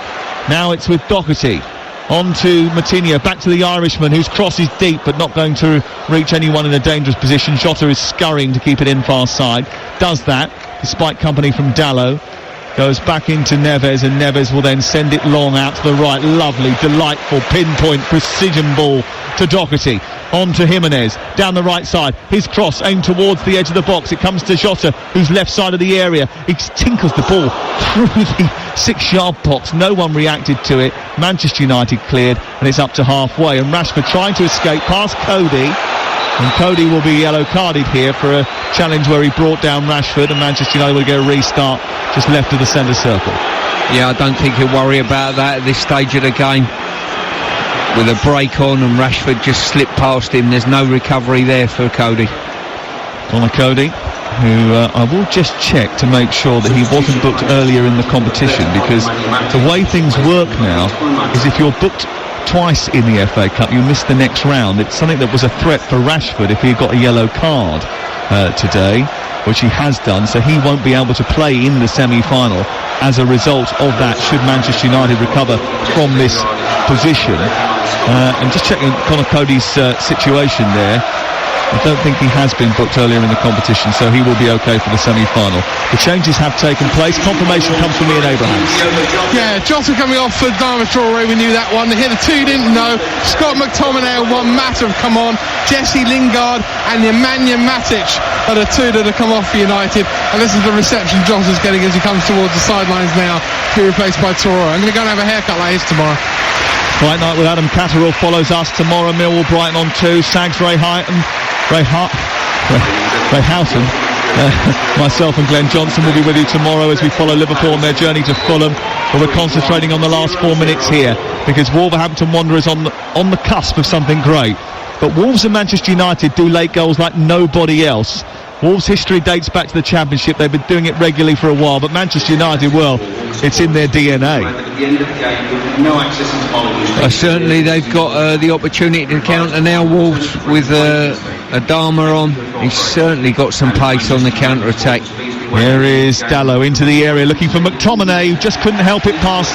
Now it's with Doherty. On to Moutinho, back to the Irishman, whose cross is deep but not going to reach anyone in a dangerous position. Jota is scurrying to keep it in far side. Does that, despite company from Dalot. goes back into Neves, and Neves will then send it long out to the right. Lovely, delightful, pinpoint, precision ball to Doherty. On to Jimenez, down the right side. His cross aimed towards the edge of the box. It comes to Jota, who's left side of the area. He tinkles the ball through the 6-yard box. No one reacted to it. Manchester United cleared, and it's up to halfway. And Rashford trying to escape past Cody. And Cody will be yellow carded here for a challenge where he brought down Rashford, and Manchester United will get a restart just left of the centre circle. Yeah, I don't think he'll worry about that at this stage of the game. With a break on and Rashford just slipped past him, there's no recovery there for Cody. Connor Cody, who I will just check to make sure that he wasn't booked earlier in the competition, because the way things work now is if you're booked twice in the FA Cup, you miss the next round. It's something that was a threat for Rashford if he got a yellow card today, which he has done, so he won't be able to play in the semi-final as a result of that, should Manchester United recover from this position. And just checking Connor Cody's situation there, I don't think he has been booked earlier in the competition, so he will be okay for the semi-final. The changes have taken place. Confirmation comes from Ian Abrahams. Yeah, Jota coming off for Adama Traore, we knew that one. Here the two didn't know. Scott McTominay and one Matt have come on. Jesse Lingard and Nemanja Matic are the two that have come off for United. And this is the reception Jota's getting as he comes towards the sidelines now to be replaced by Traore. I'm going to go and have a haircut like his tomorrow. Fight Night with Adam Catterall follows us tomorrow. Millwall Brighton on 2. Sags Ray Houghton. Myself and Glenn Johnson will be with you tomorrow as we follow Liverpool on their journey to Fulham. But we're concentrating on the last 4 minutes here, because Wolverhampton Wanderers on the cusp of something great. But Wolves and Manchester United do late goals like nobody else. Wolves' history dates back to the Championship. They've been doing it regularly for a while, but Manchester United, well, it's in their DNA. Certainly they've got the opportunity to counter now, Wolves, with Adama on. He's certainly got some pace on the counter-attack. Here is Dalot into the area looking for McTominay, who just couldn't help it past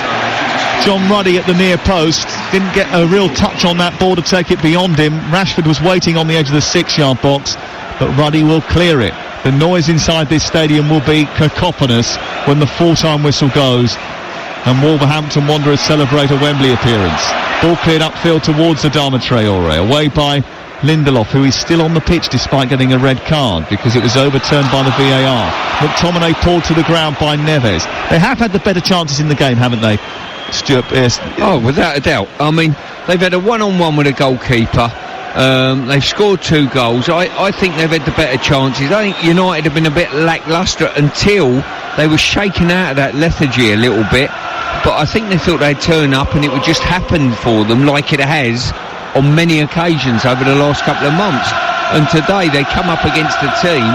John Ruddy at the near post. Didn't get a real touch on that ball to take it beyond him. Rashford was waiting on the edge of the 6-yard box, but Ruddy will clear it. The noise inside this stadium will be cacophonous when the full-time whistle goes and Wolverhampton Wanderers celebrate a Wembley appearance. Ball cleared upfield towards Adama Traore, away by Lindelof, who is still on the pitch despite getting a red card because it was overturned by the VAR. McTominay pulled to the ground by Neves. They have had the better chances in the game, haven't they, Stuart Pearce? Oh, without a doubt. I mean, they've had a one-on-one with a goalkeeper. They've scored 2 goals. I think they've had the better chances. I think United have been a bit lacklustre until they were shaken out of that lethargy a little bit. But I think they thought they'd turn up and it would just happen for them like it has on many occasions over the last couple of months. And today they come up against a team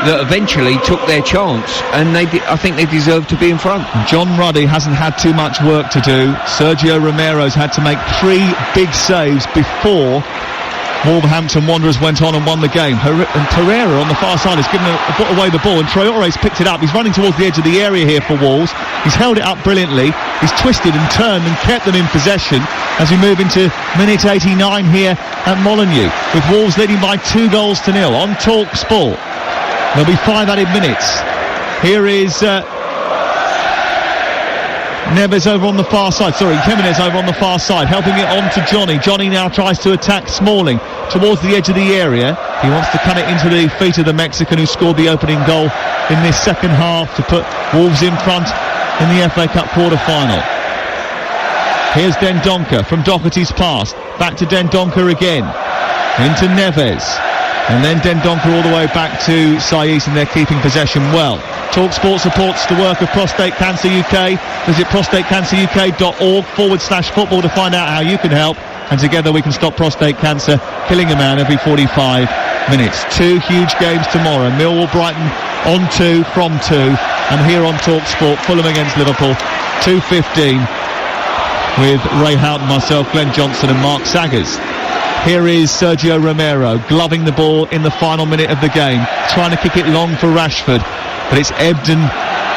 that eventually took their chance, and I think they deserve to be in front. John Ruddy hasn't had too much work to do. Sergio Romero's had to make 3 big saves before Wolverhampton Wanderers went on and won the game. And Pereira on the far side has given away the ball, and Traore's picked it up. He's running towards the edge of the area here for Wolves. He's held it up brilliantly. He's twisted and turned and kept them in possession as we move into minute 89 here at Molineux, with Wolves leading by 2-0 on Talk Sport. There'll be 5 added minutes. Here is Neves over on the far side. Jimenez over on the far side, helping it on to Johnny. Johnny now tries to attack Smalling towards the edge of the area. He wants to cut it into the feet of the Mexican who scored the opening goal in this second half to put Wolves in front in the FA Cup quarter-final. Here's Dendoncker from Doherty's pass. Back to Dendoncker again. Into Neves. And then Dendoncker all the way back to Saiz, and they're keeping possession well. TalkSport supports the work of Prostate Cancer UK. Visit prostatecanceruk.org/football to find out how you can help. And together we can stop prostate cancer killing a man every 45 minutes. 2 huge games tomorrow. Millwall Brighton on 2 from 2. And here on TalkSport, Fulham against Liverpool, 2:15 with Ray Houghton, myself, Glenn Johnson and Mark Saggers. Here is Sergio Romero gloving the ball in the final minute of the game, trying to kick it long for Rashford, but it's ebbed and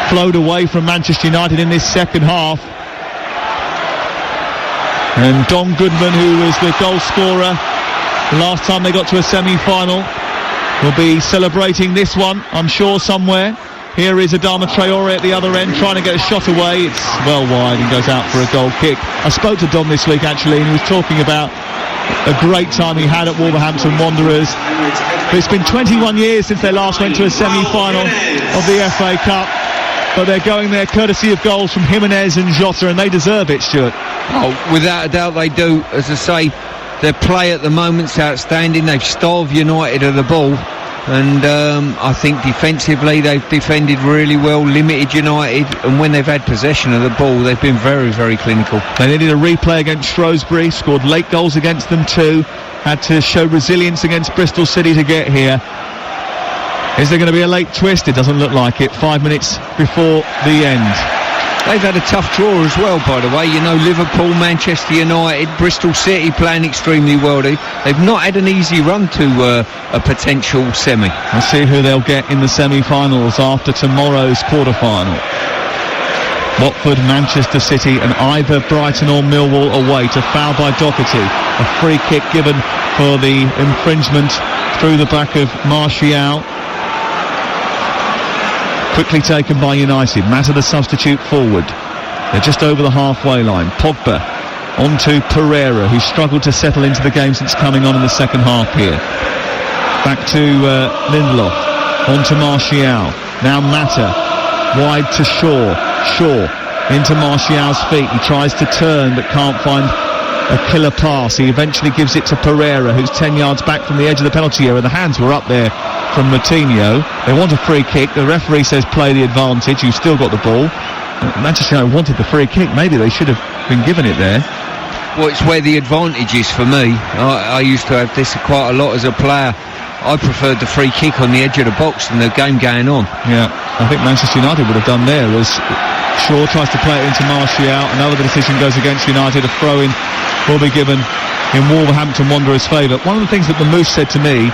flowed away from Manchester United in this second half. And Don Goodman, who was the goal scorer the last time they got to a semi-final, will be celebrating this one, I'm sure, somewhere. Here is Adama Traore at the other end, trying to get a shot away. It's well wide and goes out for a goal kick. I spoke to Dom this week, actually, and he was talking about a great time he had at Wolverhampton Wanderers. But it's been 21 years since they last went to a semi-final of the FA Cup. But they're going there courtesy of goals from Jimenez and Jota, and they deserve it, Stuart. Oh, without a doubt they do. As I say, their play at the moment's outstanding. They've starved United of the ball. And I think defensively they've defended really well, limited United, and when they've had possession of the ball they've been very, very clinical. They needed a replay against Shrewsbury, scored late goals against them too, had to show resilience against Bristol City to get here. Is there going to be a late twist? It doesn't look like it. 5 minutes before the end. They've had a tough draw as well, by the way. You know, Liverpool, Manchester United, Bristol City playing extremely well. They've not had an easy run to a potential semi. We'll see who they'll get in the semi-finals after tomorrow's quarter-final. Watford, Manchester City and either Brighton or Millwall away to foul by Doherty. A free kick given for the infringement through the back of Martial. Quickly taken by United. Mata the substitute forward. They're just over the halfway line. Pogba onto Pereira, who struggled to settle into the game since coming on in the second half here. Back to Lindelof. Onto Martial. Now Mata. Wide to Shaw. Shaw into Martial's feet. He tries to turn but can't find a killer pass. He eventually gives it to Pereira, who's 10 yards back from the edge of the penalty area. The hands were up there from Moutinho. They want a free kick. The referee says play the advantage. You've still got the ball. Manchester United wanted the free kick. Maybe they should have been given it there. Well, it's where the advantage is for me. I used to have this quite a lot as a player. I preferred the free kick on the edge of the box than the game going on. Yeah, I think Manchester United would have done there as Shaw tries to play it into Martial. Another decision goes against United. A throw-in will be given in Wolverhampton Wanderers' favour. One of the things that the Moose said to me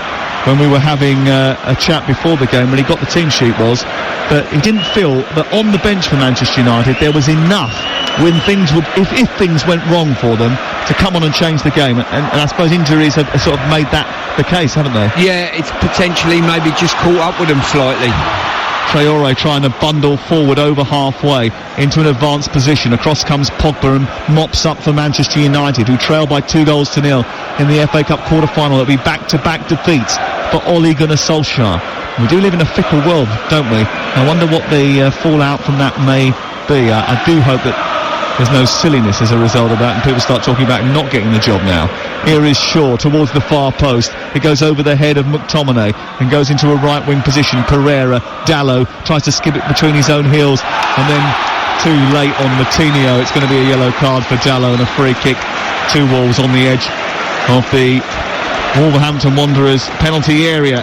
when we were having a chat before the game, when he got the team sheet, was that he didn't feel that on the bench for Manchester United there was enough when things would, if things went wrong for them, to come on and change the game. And I suppose injuries have sort of made that the case, haven't they? Yeah, it's potentially maybe just caught up with them slightly. Traore trying to bundle forward over halfway into an advanced position. Across comes Pogba and mops up for Manchester United, who trail by 2-0 in the FA Cup quarter-final. It'll be back-to-back defeats for Ole Gunnar Solskjaer. We do live in a fickle world, don't we? I wonder what the fallout from that may be. I do hope that there's no silliness as a result of that and people start talking about not getting the job now. Here is Shaw towards the far post. It goes over the head of McTominay and goes into a right wing position. Pereira, Dalot tries to skip it between his own heels, and then too late on Moutinho. It's going to be a yellow card for Dalot and a free kick to Wolves on the edge of the Wolverhampton Wanderers penalty area.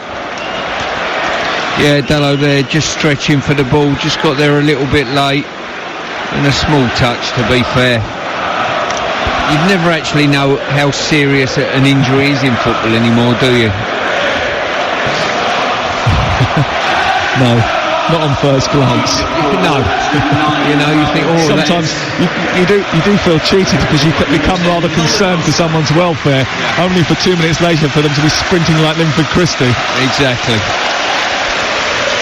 Yeah, Dalot there just stretching for the ball, just got there a little bit late. And a small touch, to be fair. You'd never actually know how serious an injury is in football anymore, do you? No, not on first glance. No. You know, you think, oh, sometimes you do feel cheated because you become rather concerned for someone's welfare, only for 2 minutes later for them to be sprinting like Linford Christie. Exactly.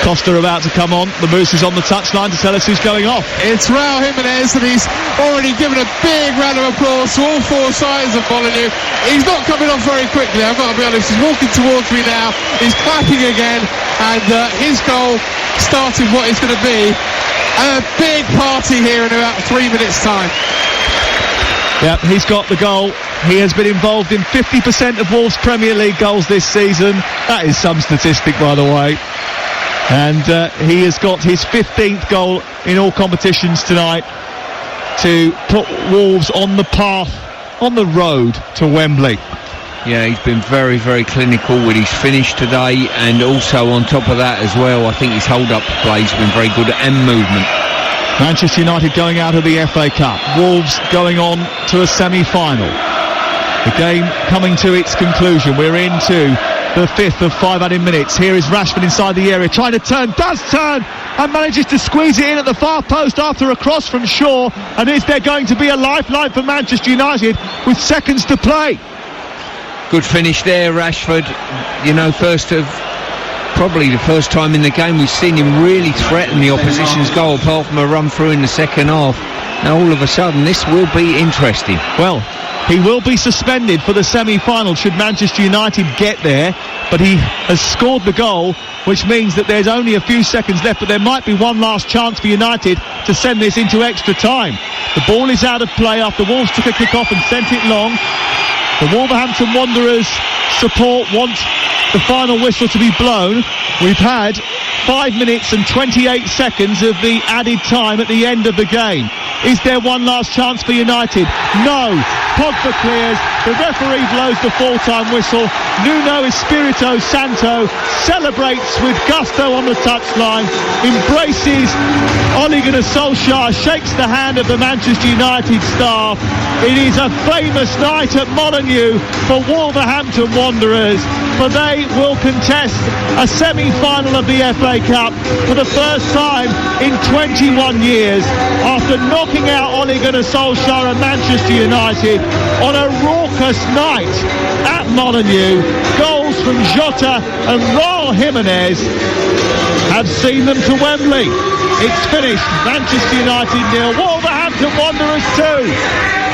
Costa about to come on. The Moose is on the touchline to tell us who's going off. It's Raul Jimenez, and he's already given a big round of applause to all four sides of Molineux. He's not coming off very quickly, I've got to be honest. He's walking towards me now. He's clapping again, and his goal started what is going to be a big party here in about 3 minutes' time. Yeah, he's got the goal. He has been involved in 50% of Wolves Premier League goals this season. That is some statistic, by the way. And he has got his 15th goal in all competitions tonight to put Wolves on the path, on the road to Wembley. Yeah, he's been very, very clinical with his finish today, and also on top of that as well, I think his hold-up play has been very good, and movement. Manchester United going out of the FA Cup. Wolves going on to a semi-final. The game coming to its conclusion. We're into the fifth of 5 added minutes. Here is Rashford inside the area, trying to turn, does turn, and manages to squeeze it in at the far post after a cross from Shaw. And is there going to be a lifeline for Manchester United with seconds to play? Good finish there, Rashford. You know, first of probably the first time in the game we've seen him really threaten the opposition's goal, apart from a run through in the second half. Now all of a sudden this will be interesting. Well, he will be suspended for the semi-final should Manchester United get there, but he has scored the goal, which means that there's only a few seconds left, but there might be one last chance for United to send this into extra time. The ball is out of play after Wolves took a kick-off and sent it long. The Wolverhampton Wanderers support want the final whistle to be blown. We've had 5 minutes and 28 seconds of the added time at the end of the game. Is there one last chance for United? No. Pogba clears. The referee blows the full-time whistle. Nuno Espirito Santo celebrates with gusto on the touchline, embraces Ole Gunnar Solskjaer, shakes the hand of the Manchester United staff. It is a famous night at Molineux for Wolverhampton Wanderers, for they will contest a semi-final of the FA Cup for the first time in 21 years after knocking out Ole Gunnar Solskjaer and Manchester United on a raucous night at Molineux. Goals from Jota and Raul Jimenez have seen them to Wembley. It's finished. Manchester United 0, Wolverhampton Wanderers 2.